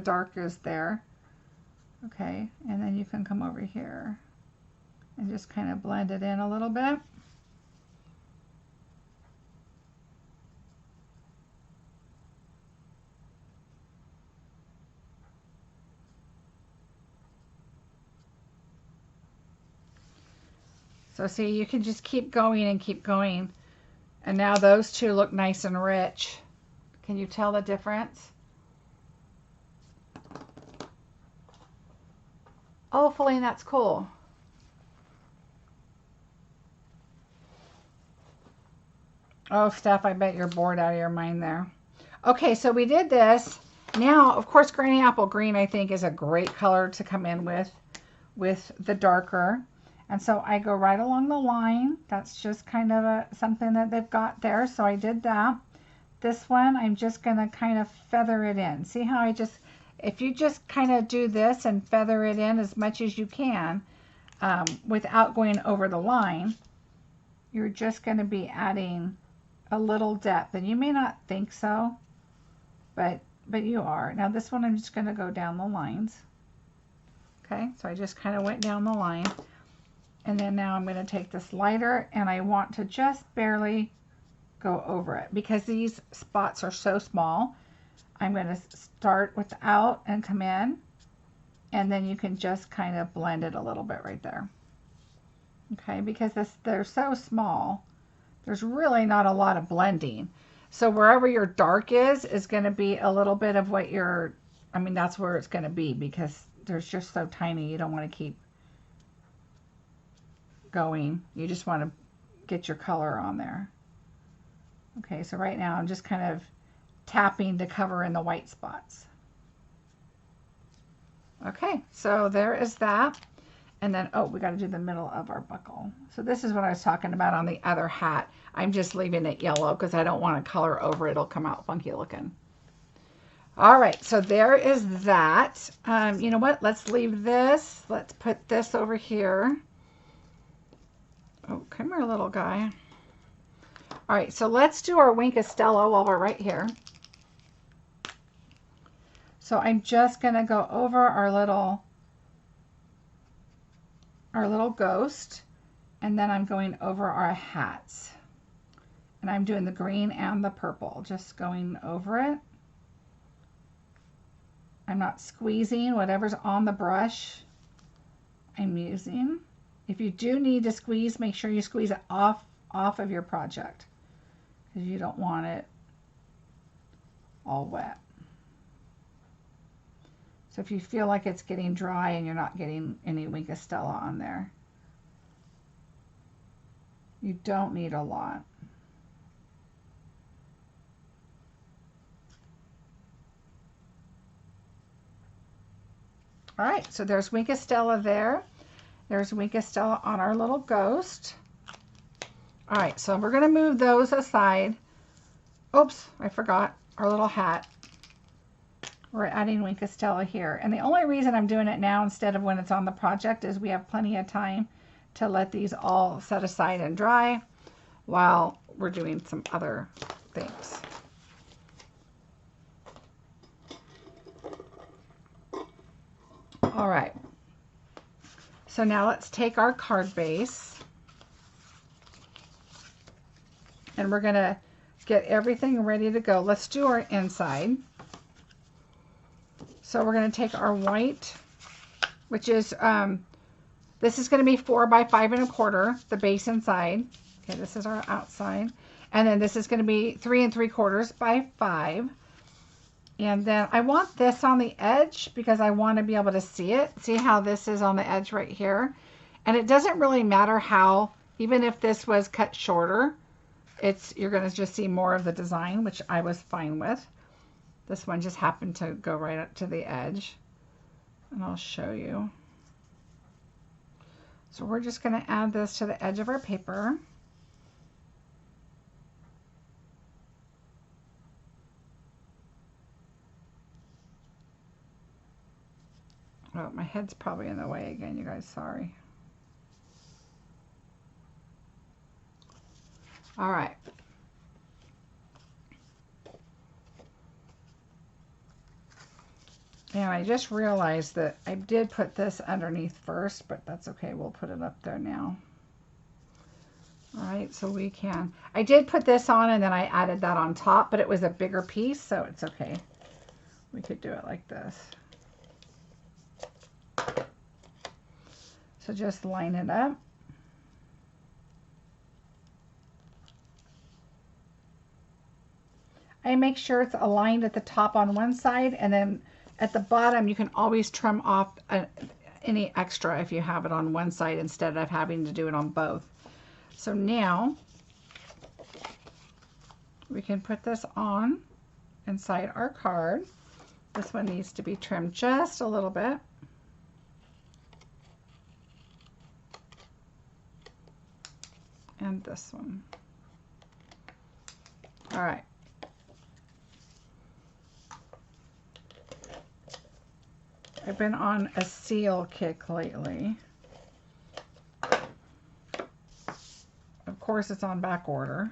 dark is there? Okay, and then you can come over here and just kind of blend it in a little bit. So see, you can just keep going and keep going. And now those two look nice and rich. Can you tell the difference? Oh, Feline, that's cool. Oh, Steph, I bet you're bored out of your mind there. Okay, so we did this. Now, of course, Granny Apple Green, I think, is a great color to come in with the darker. And so I go right along the line. That's just kind of something that they've got there. So I did that. This one, I'm just going to kind of feather it in. See how I just, if you just kind of do this and feather it in as much as you can without going over the line, you're just going to be adding a little depth. And you may not think so, but you are. Now this one, I'm just going to go down the lines. Okay, so I just kind of went down the line. And then now I'm going to take this lighter and I want to just barely go over it because these spots are so small. I'm going to start without and come in, and then you can just kind of blend it a little bit right there. Okay, because they're so small, there's really not a lot of blending. So wherever your dark is going to be a little bit of what your, I mean, that's where it's going to be because there's just so tiny. You don't want to keep going. You just want to get your color on there. Okay, so right now I'm just kind of tapping to cover in the white spots. Okay, so there is that. And then, oh, we got to do the middle of our buckle. So this is what I was talking about on the other hat. I'm just leaving it yellow because I don't want to color over it. It'll come out funky looking. All right, so there is that. You know what? Let's leave this. Let's put this over here. Oh, come here, little guy. All right, so let's do our Wink of Stella while we're right here. So I'm just going to go over our little ghost, and then I'm going over our hats. And I'm doing the green and the purple, just going over it. I'm not squeezing whatever's on the brush I'm using. If you do need to squeeze, make sure you squeeze it off of your project because you don't want it all wet. So if you feel like it's getting dry and you're not getting any Wink of Stella on there, you don't need a lot. All right, so there's Wink of Stella there. There's Wink of Stella on our little ghost. All right, so we're going to move those aside. Oops, I forgot our little hat. We're adding Wink of Stella here. And the only reason I'm doing it now instead of when it's on the project is we have plenty of time to let these all set aside and dry while we're doing some other things. All right. So now let's take our card base and we're going to get everything ready to go. Let's do our inside. So we're going to take our white, which is, this is going to be 4 by 5 1/4, the base inside. Okay, this is our outside. And then this is going to be 3 3/4 by 5. And then I want this on the edge because I want to be able to see it. See how this is on the edge right here? And it doesn't really matter how, even if this was cut shorter, you're going to just see more of the design, which I was fine with. This one just happened to go right up to the edge. And I'll show you. So we're just going to add this to the edge of our paper. Oh, my head's probably in the way again, you guys, sorry. All right. And I just realized that I did put this underneath first, but that's okay. We'll put it up there now. All right, so we can. I did put this on and then I added that on top, but it was a bigger piece, so it's okay. We could do it like this. So just line it up. I make sure it's aligned at the top on one side, and then at the bottom you can always trim off any extra if you have it on one side instead of having to do it on both. So now we can put this on inside our card. This one needs to be trimmed just a little bit. And this one. All right. I've been on a seal kick lately. Of course, it's on back order.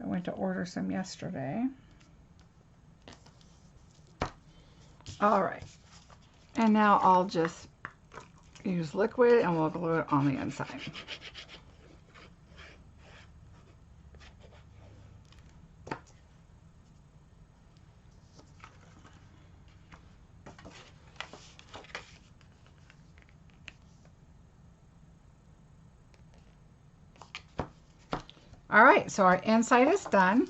I went to order some yesterday. All right. And now I'll just use liquid and we'll glue it on the inside. All right, so our inside is done.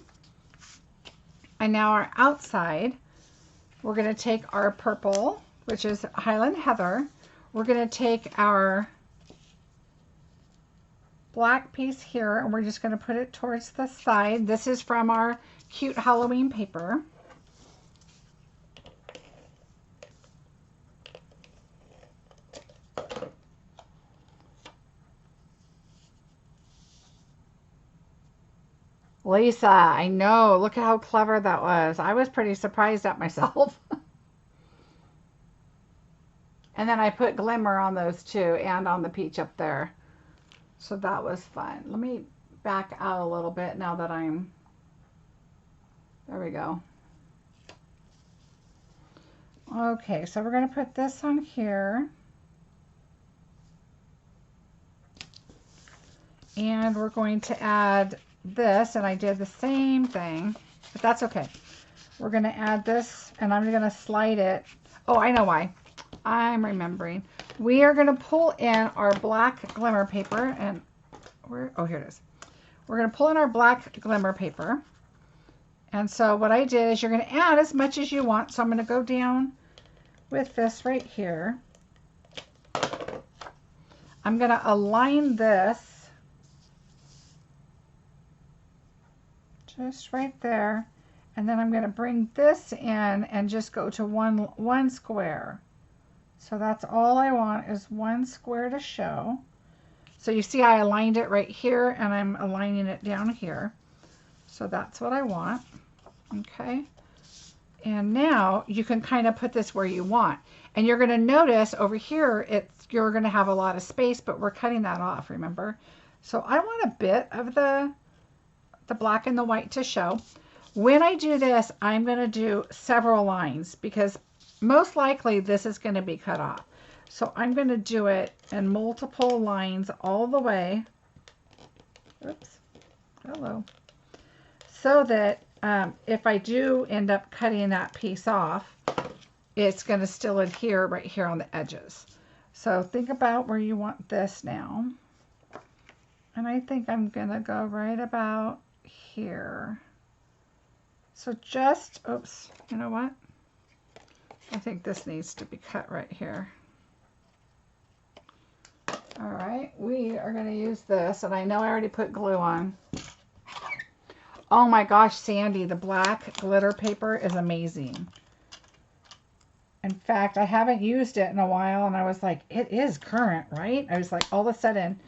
And now our outside, we're going to take our purple, which is Highland Heather. We're going to take our black piece here and we're just going to put it towards the side. This is from our cute Halloween paper. Lisa, I know. Look at how clever that was. I was pretty surprised at myself. And then I put glimmer on those too and on the peach up there. So that was fun. Let me back out a little bit now that I'm... There we go. Okay, so we're going to put this on here. And we're going to add this, and I did the same thing, but that's okay. We're going to add this, and I'm going to slide it. Oh, I know why. I'm remembering. We are going to pull in our black glimmer paper, and oh, here it is. We're going to pull in our black glimmer paper, and so what I did is you're going to add as much as you want. So I'm going to go down with this right here. I'm going to align this just right there, and then I'm going to bring this in and just go to one square. So that's all I want is one square to show. So you see I aligned it right here and I'm aligning it down here. So that's what I want. Okay. And now you can kind of put this where you want. And you're going to notice over here, you're going to have a lot of space, but we're cutting that off, remember? So I want a bit of the black and the white to show. When I do this, I'm going to do several lines because most likely this is going to be cut off. So I'm going to do it in multiple lines all the way. Oops. Hello. So that if I do end up cutting that piece off, it's going to still adhere right here on the edges. So think about where you want this now. And I think I'm going to go right about here. So just, oops, you know what? I think this needs to be cut right here. All right, we are going to use this, and I know I already put glue on. Oh my gosh, Sandy, the black glitter paper is amazing. In fact, I haven't used it in a while, and I was like, it is current, right? I was like, all of a sudden,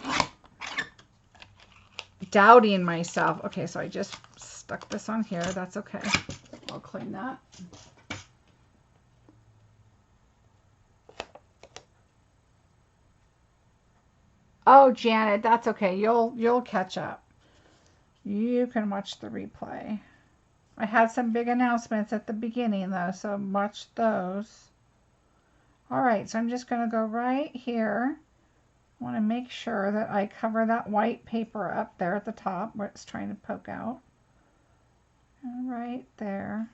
doubting myself. Okay, so I just stuck this on here. That's okay. I'll clean that. Oh, Janet, that's okay. You'll catch up. You can watch the replay. I had some big announcements at the beginning though, so watch those. All right, so I'm just going to go right here. I want to make sure that I cover that white paper up there at the top where it's trying to poke out. And right there.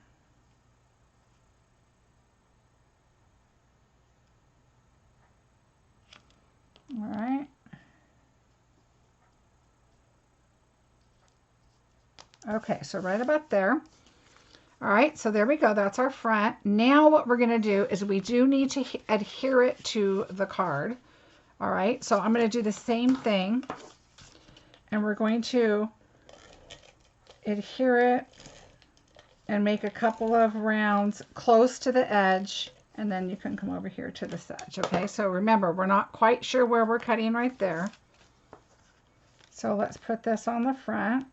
All right. Okay, so right about there. All right, so there we go. That's our front. Now what we're going to do is we do need to adhere it to the card. All right, so I'm going to do the same thing. And we're going to adhere it and make a couple of rounds close to the edge. And then you can come over here to this edge. Okay, so remember, we're not quite sure where we're cutting right there. So let's put this on the front.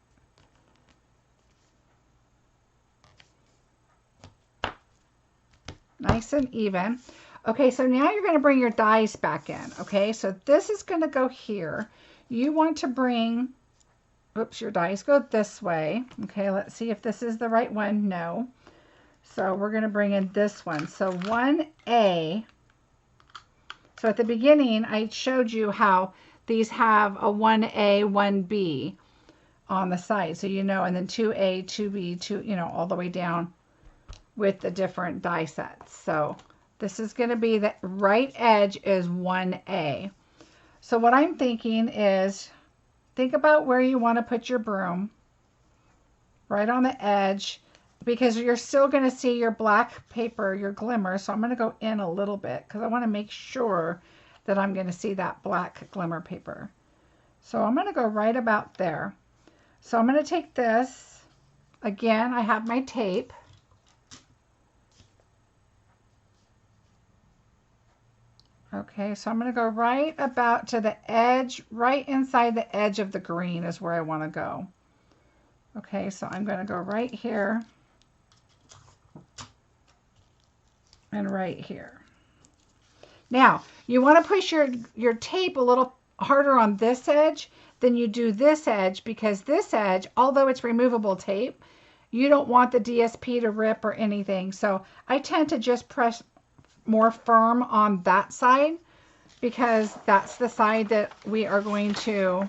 Nice and even. Okay, so now you're going to bring your dies back in. Okay, so this is going to go here. You want to bring, oops, your dies go this way. Okay, let's see if this is the right one. No. So we're going to bring in this one. So 1A. So at the beginning, I showed you how these have a 1A, 1B on the side. So you know, and then 2A, 2B, 2, you know, all the way down with the different die sets. So this is going to be the right edge is 1A. So what I'm thinking is, think about where you want to put your broom. Right on the edge, because you're still going to see your black paper, your glimmer. So I'm going to go in a little bit because I want to make sure that I'm going to see that black glimmer paper. So I'm going to go right about there. So I'm going to take this. Again, I have my tape. Okay, so I'm going to go right about to the edge, right inside the edge of the green is where I want to go. Okay, so I'm going to go right here and right here. Now, you want to push your tape a little harder on this edge than you do this edge, because this edge, although it's removable tape, you don't want the DSP to rip or anything. So I tend to just press more firm on that side because that's the side that we are going to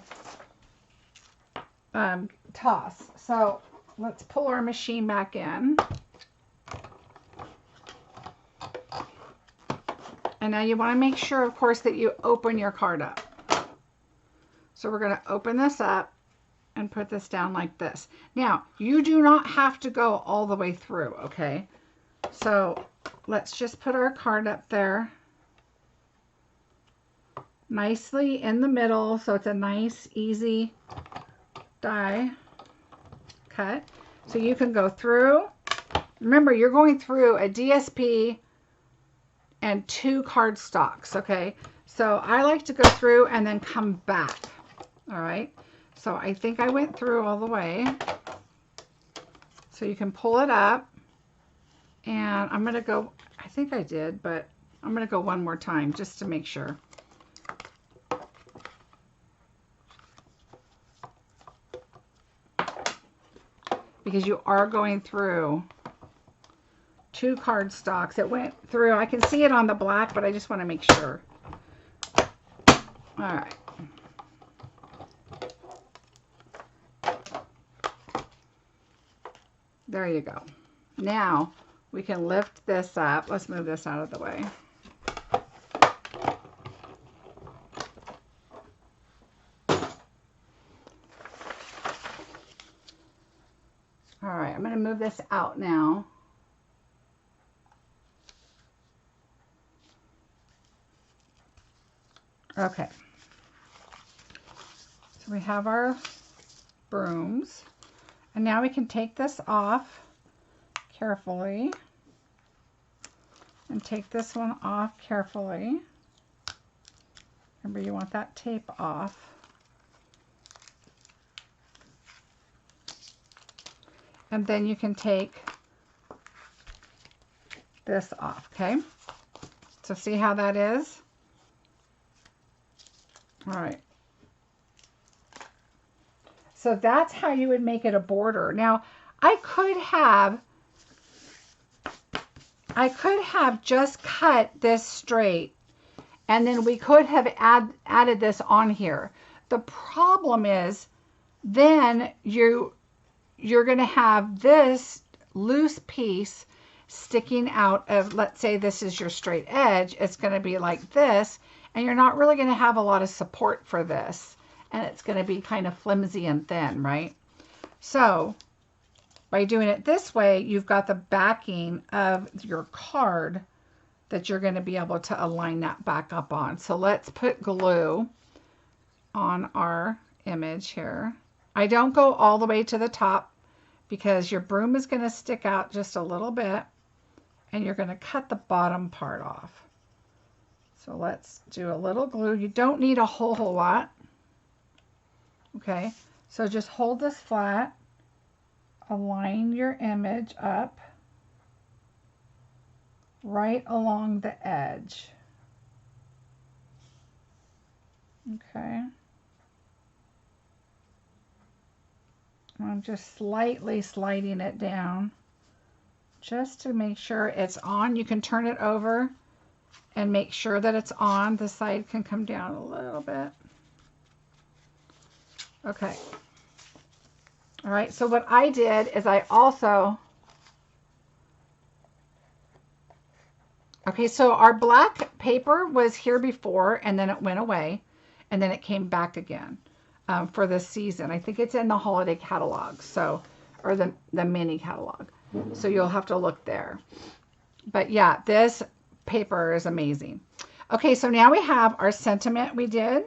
toss. So let's pull our machine back in. And now you want to make sure, of course, that you open your card up. So we're going to open this up and put this down like this. Now, you do not have to go all the way through, okay? So let's just put our card up there nicely in the middle, so it's a nice, easy die cut. So you can go through. Remember, you're going through a DSP and 2 cardstocks, okay? So I like to go through and then come back, all right? So I think I went through all the way. So you can pull it up, and I'm going to go, I think I did, but I'm going to go one more time just to make sure. Because you are going through 2 cardstocks. It went through. I can see it on the black, but I just want to make sure. All right. There you go. Now we can lift this up. Let's move this out of the way. All right, I'm going to move this out now. Okay. So we have our brooms. And now we can take this off carefully. And take this one off carefully. Remember, you want that tape off. And then you can take this off, okay? So see how that is? All right. So that's how you would make it a border. Now, I could have just cut this straight, and then we could have added this on here. The problem is then you're going to have this loose piece sticking out of, let's say this is your straight edge. It's going to be like this, and you're not really going to have a lot of support for this. And it's going to be kind of flimsy and thin, right? So by doing it this way, you've got the backing of your card that you're going to be able to align that back up on. So let's put glue on our image here. I don't go all the way to the top because your broom is going to stick out just a little bit, and you're going to cut the bottom part off. So let's do a little glue. You don't need a whole lot. Okay, so just hold this flat, align your image up right along the edge. Okay. I'm just slightly sliding it down just to make sure it's on. You can turn it over and make sure that it's on. The side can come down a little bit. Okay. All right, so what I did is I also, okay, so our black paper was here before, and then it went away, and then it came back again for this season. I think it's in the holiday catalog, so, or the mini catalog. So you'll have to look there. But yeah, this paper is amazing. Okay, so now we have our sentiment we did.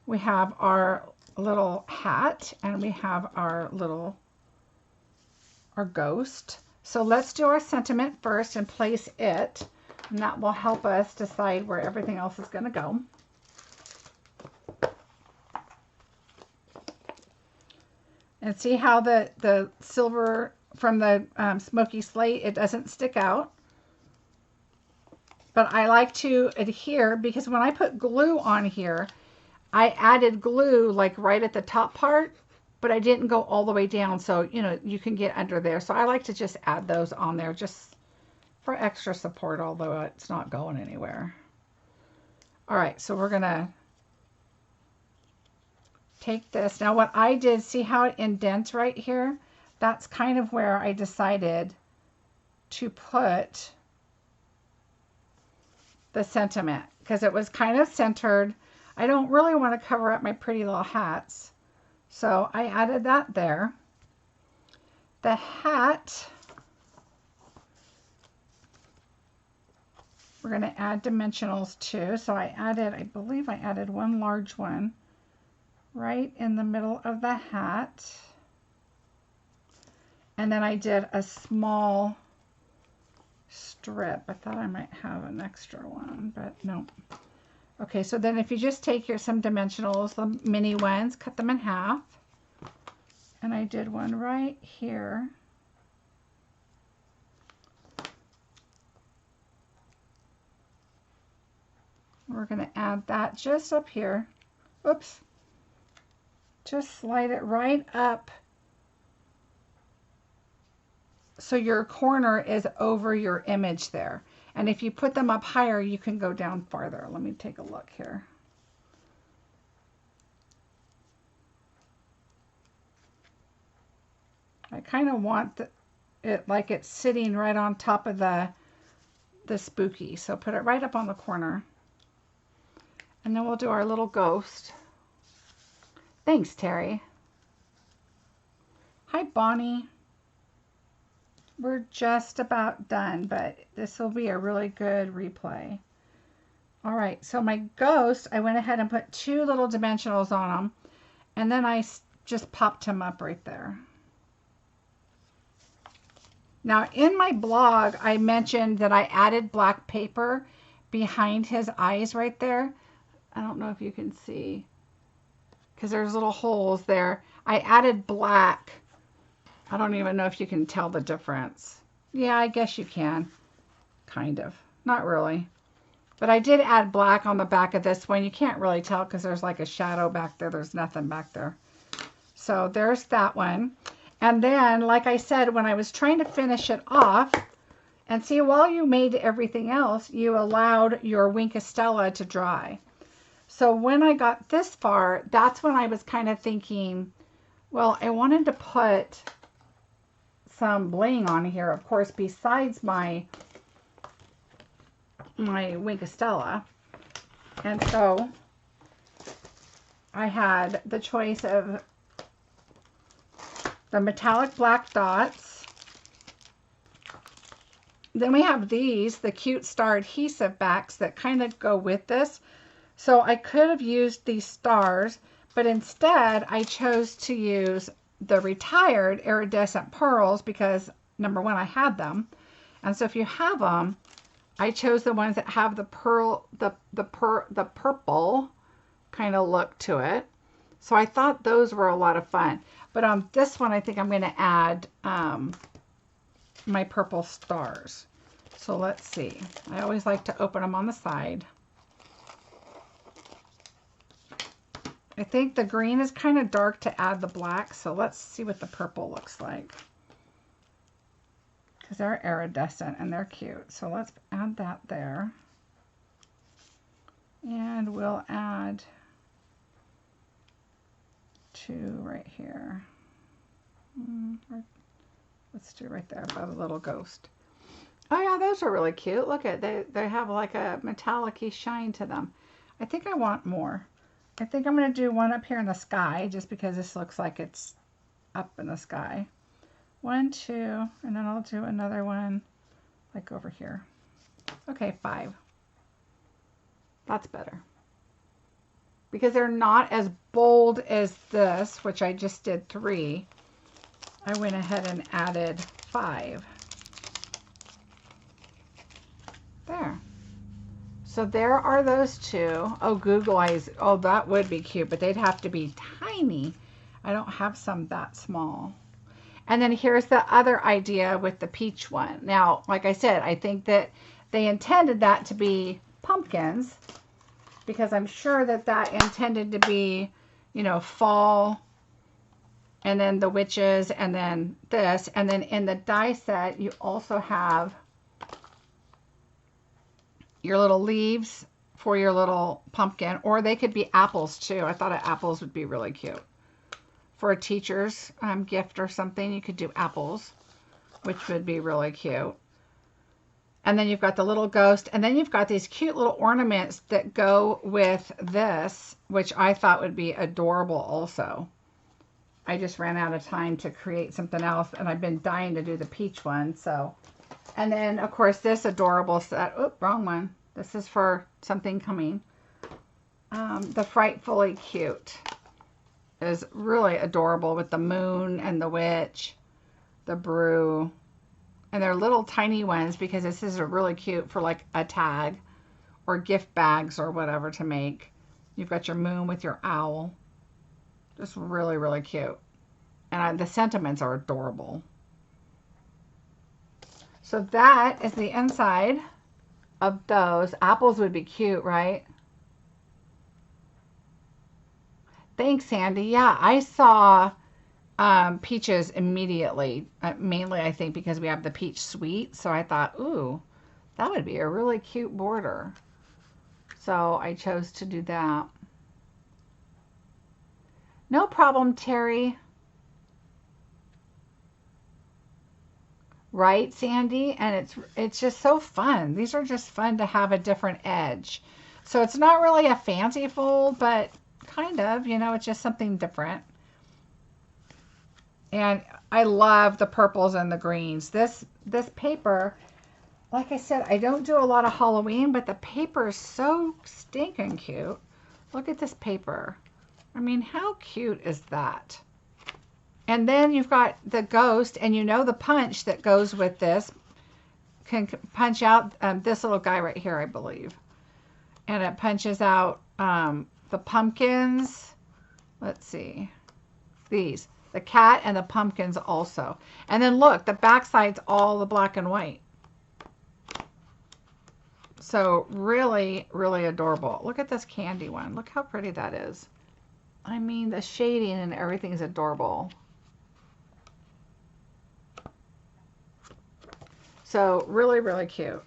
We have our little hat, and we have our ghost. So let's do our sentiment first and place it, and that will help us decide where everything else is going to go. And see how the silver from the smoky slate, it doesn't stick out. But I like to adhere, because when I put glue on here, I added glue like right at the top part, but I didn't go all the way down, so you know you can get under there. So I like to just add those on there just for extra support, although it's not going anywhere. All right, so we're gonna take this. Now what I did, see how it indents right here? That's kind of where I decided to put the sentiment, because it was kind of centered. I don't really want to cover up my pretty little hats, so I added that there. The hat, we're going to add dimensionals too. So I believe I added one large one right in the middle of the hat. And then I did a small strip. I thought I might have an extra one, but no. Okay, so then if you just take some dimensionals, the mini ones, cut them in half. And I did one right here. We're going to add that just up here. Oops. Just slide it right up so your corner is over your image there. And if you put them up higher, you can go down farther. Let me take a look here. I kind of want it like it's sitting right on top of the spooky. So put it right up on the corner. And then we'll do our little ghost. Thanks, Terry. Hi, Bonnie. We're just about done, but this will be a really good replay. All right, so my ghost, I went ahead and put 2 little dimensionals on them, and then I just popped him up right there. Now, in my blog, I mentioned that I added black paper behind his eyes right there. I don't know if you can see, because there's little holes there. I added black. I don't even know if you can tell the difference. Yeah, I guess you can. Kind of. Not really. But I did add black on the back of this one. You can't really tell because there's like a shadow back there. There's nothing back there. So there's that one. And then, like I said, when I was trying to finish it off, and see, while you made everything else, you allowed your Wink of Stella to dry. So when I got this far, that's when I was kind of thinking, well, I wanted to put some bling on here, of course, besides my Wink of Stella. And so I had the choice of the metallic black dots. Then we have these, the cute star adhesive backs that kind of go with this. So I could have used these stars, but instead I chose to use the retired iridescent pearls because, number one, I had them. And so if you have them, I chose the ones that have the pearl, the purple kind of look to it. So I thought those were a lot of fun. But on this one, I think I'm going to add my purple stars. So let's see. I always like to open them on the side. I think the green is kind of dark to add the black. So let's see what the purple looks like. Because they're iridescent and they're cute. So let's add that there. And we'll add 2 right here. Let's do right there by the little ghost. Oh yeah, those are really cute. Look at they have like a metallic-y shine to them. I think I want more. I think I'm going to do one up here in the sky just because this looks like it's up in the sky. 1, 2, and then I'll do another one like over here. Okay, 5. That's better. Because they're not as bold as this, which I just did 3. I went ahead and added 5. There. So there are those 2. Oh, Google eyes. Oh, that would be cute, but they'd have to be tiny. I don't have some that small. And then here's the other idea with the peach one. Now, like I said, I think that they intended that to be pumpkins because I'm sure that that intended to be, you know, fall, and then the witches, and then this. And then in the die set, you also have your little leaves for your little pumpkin, or they could be apples too. I thought apples would be really cute. For a teacher's gift or something, you could do apples, which would be really cute. And then you've got the little ghost, and then you've got these cute little ornaments that go with this, which I thought would be adorable also. I just ran out of time to create something else, and I've been dying to do the peach one. So, and then of course this adorable set. Oop, wrong one. This is for something coming. The Frightfully Cute is really adorable with the moon and the witch, the brew. And they're little tiny ones because this is really cute for like a tag or gift bags or whatever to make. You've got your moon with your owl. Just really, really cute. And the sentiments are adorable. So that is the inside of those. Apples would be cute, right? Thanks, Sandy. Yeah, I saw peaches immediately. Mainly, I think, because we have the peach sweet. So I thought, ooh, that would be a really cute border. So I chose to do that. No problem, Terry. Right, Sandy? And it's just so fun. These are just fun to have a different edge. So it's not really a fancy fold, but kind of, you know, it's just something different. And I love the purples and the greens. This paper, like I said, I don't do a lot of Halloween, but the paper is so stinking cute. Look at this paper. I mean, how cute is that? And then you've got the ghost, and you know the punch that goes with this can punch out this little guy right here, I believe. And it punches out the pumpkins. Let's see. These. The cat and the pumpkins also. And then look, the backside's all the black and white. So really, really adorable. Look at this candy one. Look how pretty that is. I mean, the shading and everything is adorable. So really, really cute.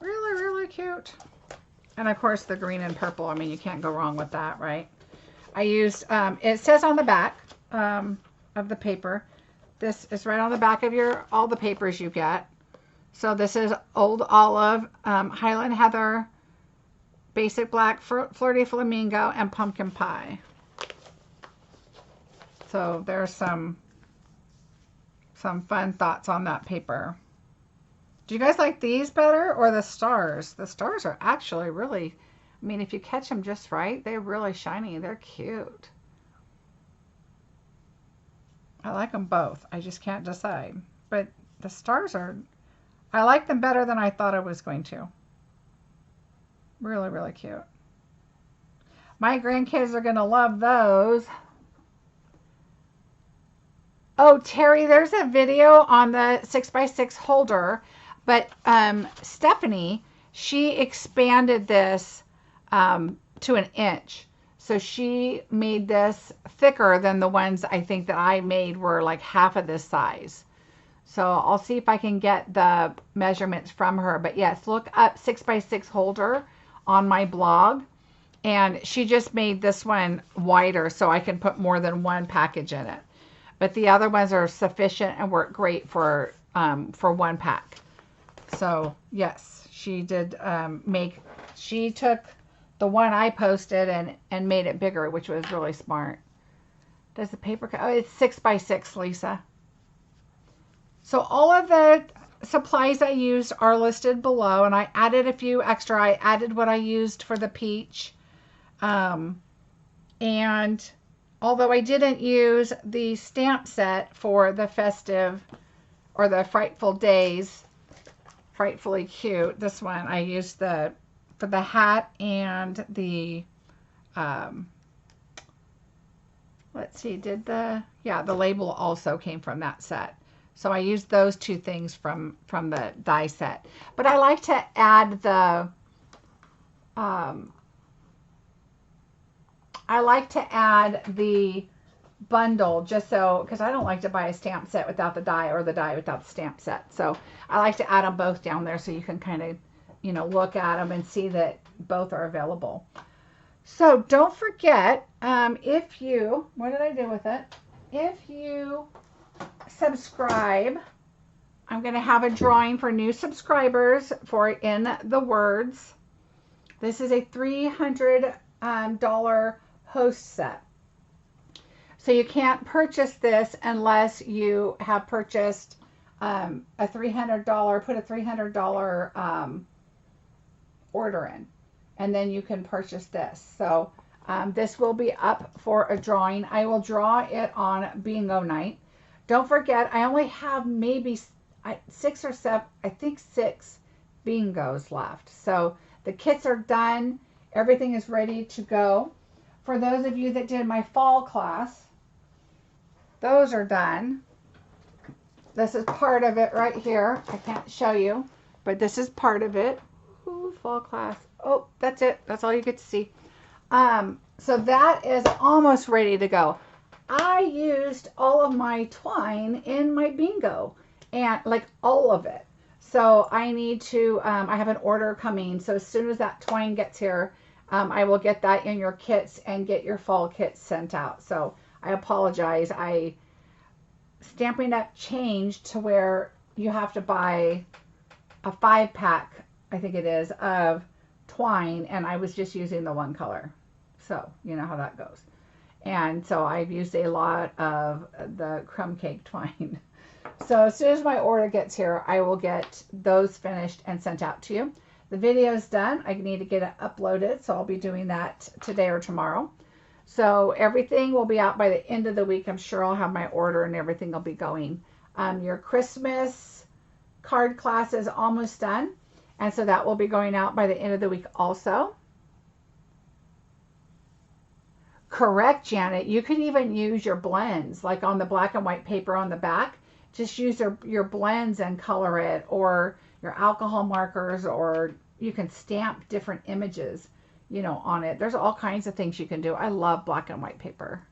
Really, really cute. And of course the green and purple. I mean, you can't go wrong with that, right? I used, it says on the back of the paper, this is right on the back of all the papers you get. So this is Old Olive, Highland Heather, Basic Black, Flirty Flamingo, and Pumpkin Pie. So there's some fun thoughts on that paper. Do you guys like these better or the stars? The stars are actually really, I mean, if you catch them just right, they're really shiny. They're cute. I like them both. I just can't decide. But the stars are, I like them better than I thought I was going to. Really, really cute. My grandkids are going to love those. Oh, Terry, there's a video on the 6x6 holder, but Stephanie, she expanded this to an inch. So she made this thicker than the ones I think that I made were like half of this size. So I'll see if I can get the measurements from her. But yes, look up 6x6 holder on my blog. And she just made this one wider so I can put more than one package in it. But the other ones are sufficient and work great for one pack. So yes, she did she took the one I posted and made it bigger, which was really smart. Does the paper, oh, it's 6x6, Lisa. So all of the supplies I used are listed below, and I added a few extra. I added what I used for the peach. And although I didn't use the stamp set for the festive or the frightful days, frightfully cute, this one I used for the hat and the, let's see, the label also came from that set. So I used those two things from the die set. But I like to add the bundle just so, because I don't like to buy a stamp set without the die or the die without the stamp set. So I like to add them both down there so you can kind of, you know, look at them and see that both are available. So don't forget, if you, what did I do with it? If you subscribe, I'm going to have a drawing for new subscribers for In the Words. This is a $300 host set. So you can't purchase this unless you have purchased a $300, put a $300 order in, and then you can purchase this. So this will be up for a drawing. I will draw it on bingo night. Don't forget, I only have maybe 6 or 7, I think 6 bingos left. So the kits are done. Everything is ready to go. For those of you that did my fall class, those are done. This is part of it right here. I can't show you, but this is part of it. Ooh, fall class. Oh, that's it. That's all you get to see. So that is almost ready to go. I used all of my twine in my bingo, and like all of it. So I need to, I have an order coming. So as soon as that twine gets here, I will get that in your kits and get your fall kits sent out. So I apologize. Stampin' Up changed to where you have to buy a 5-pack, I think it is, of twine, and I was just using the one color. So you know how that goes. And so I've used a lot of the crumb cake twine. So as soon as my order gets here, I will get those finished and sent out to you. The video's done. I need to get it uploaded, so I'll be doing that today or tomorrow. So everything will be out by the end of the week. I'm sure I'll have my order and everything will be going. Your Christmas card class is almost done. And so that will be going out by the end of the week also. Correct, Janet. You could even use your blends, like on the black and white paper on the back. Just use your blends and color it, or your alcohol markers, or you can stamp different images, you know, on it. There's all kinds of things you can do. I love black and white paper.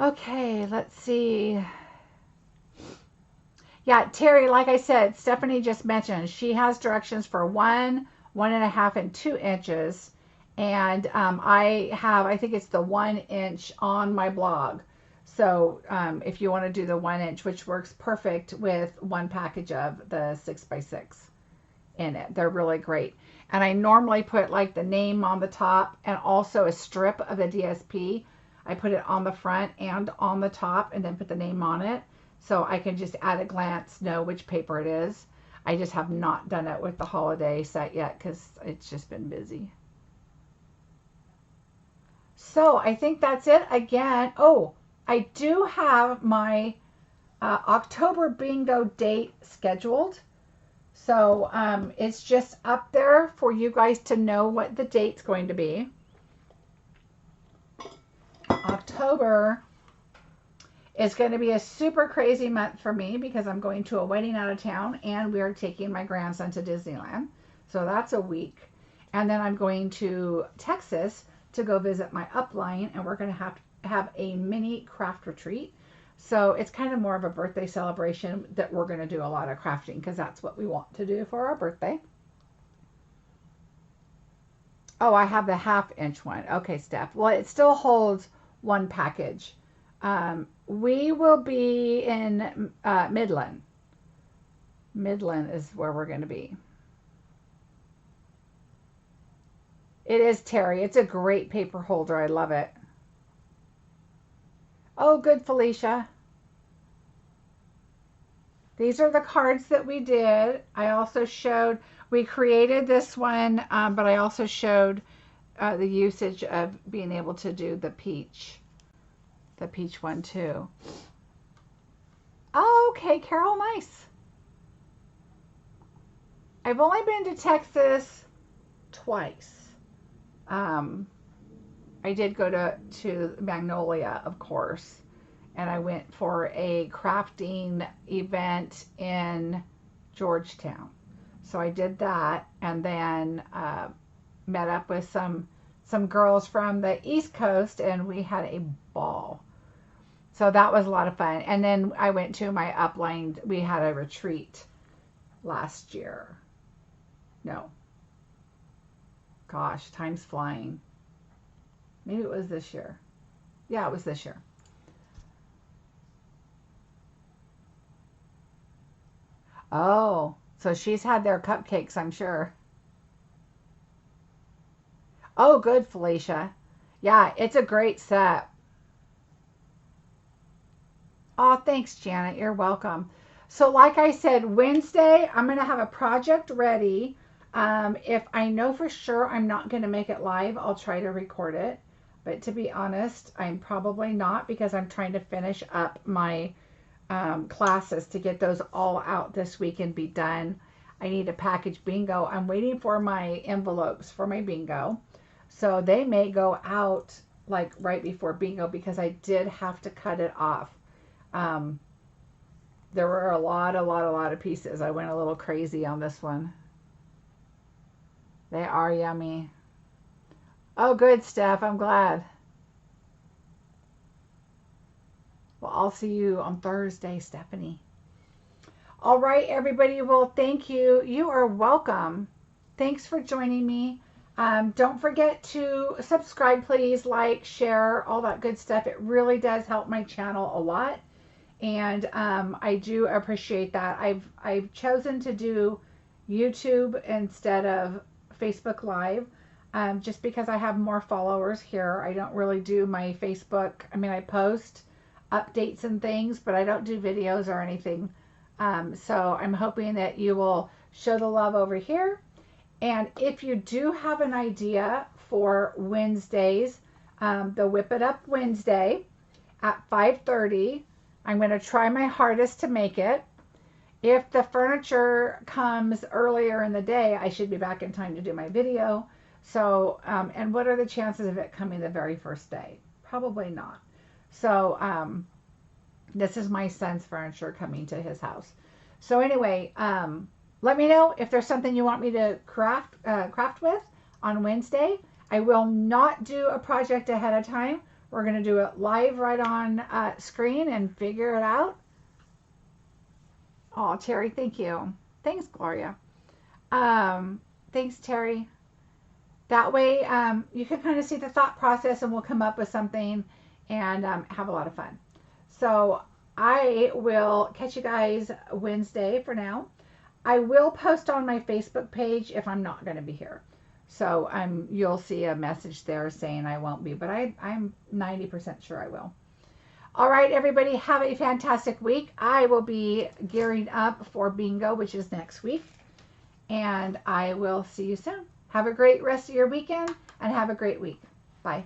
Okay, let's see. Yeah, Terry, like I said, Stephanie just mentioned, she has directions for 1, 1.5, and 2 inches. And I think it's the 1 inch on my blog. So if you want to do the 1 inch, which works perfect with one package of the 6x6 in it. They're really great. And I normally put like the name on the top and also a strip of the DSP. I put it on the front and on the top and then put the name on it. So I can just at a glance know which paper it is. I just have not done it with the holiday set yet because it's just been busy. So I think that's it. Again, oh, I do have my October bingo date scheduled. So it's just up there for you guys to know what the date's going to be. October is going to be a super crazy month for me because I'm going to a wedding out of town and we are taking my grandson to Disneyland. So that's a week. And then I'm going to Texas to go visit my upline, and we're going to have a mini craft retreat. So it's kind of more of a birthday celebration that we're going to do a lot of crafting because that's what we want to do for our birthday. Oh, I have the 1/2 inch one. Okay, Steph. Well, it still holds one package. We will be in Midland. Midland is where we're going to be. It is, Terry. It's a great paper holder. I love it. Oh, good, Felicia. These are the cards that we did. I also showed, we created this one, but I also showed the usage of being able to do the peach one too. Oh, okay, Carol, nice. I've only been to Texas twice. I did go to Magnolia, of course, and I went for a crafting event in Georgetown. So I did that, and then met up with some girls from the East Coast, and we had a ball. So that was a lot of fun. And then I went to my upline. We had a retreat last year. No. Gosh, time's flying. Maybe it was this year. Yeah, it was this year. Oh, so she's had their cupcakes, I'm sure. Oh, good, Felicia. Yeah, it's a great set. Oh, thanks, Janet. You're welcome. So like I said, Wednesday, I'm going to have a project ready. If I know for sure I'm not going to make it live, I'll try to record it. But to be honest, I'm probably not, because I'm trying to finish up my classes to get those all out this week and be done. I need to package bingo. I'm waiting for my envelopes for my bingo. So they may go out like right before bingo, because I did have to cut it off. There were a lot of pieces. I went a little crazy on this one. They are yummy. Oh, good, Steph. I'm glad. Well, I'll see you on Thursday, Stephanie. All right, everybody. Well, thank you. You are welcome. Thanks for joining me. Don't forget to subscribe, please, like, share, all that good stuff. It really does help my channel a lot. And I do appreciate that. I've chosen to do YouTube instead of Facebook Live, just because I have more followers here. I don't really do my Facebook. I mean, I post updates and things, but I don't do videos or anything. So I'm hoping that you will show the love over here. And if you do have an idea for Wednesdays, the Whip It Up Wednesday at 5:30, I'm going to try my hardest to make it. If the furniture comes earlier in the day, I should be back in time to do my video. So, and what are the chances of it coming the very first day? Probably not. So, this is my son's furniture coming to his house. So anyway, let me know if there's something you want me to craft with on Wednesday. I will not do a project ahead of time. We're going to do it live right on screen and figure it out. Oh, Terry, thank you. Thanks, Gloria. Thanks, Terry. That way you can kind of see the thought process, and we'll come up with something and have a lot of fun. So I will catch you guys Wednesday for now. I will post on my Facebook page if I'm not going to be here. So you'll see a message there saying I won't be, but I'm 90% sure I will. All right, everybody, have a fantastic week. I will be gearing up for bingo, which is next week. And I will see you soon. Have a great rest of your weekend and have a great week. Bye.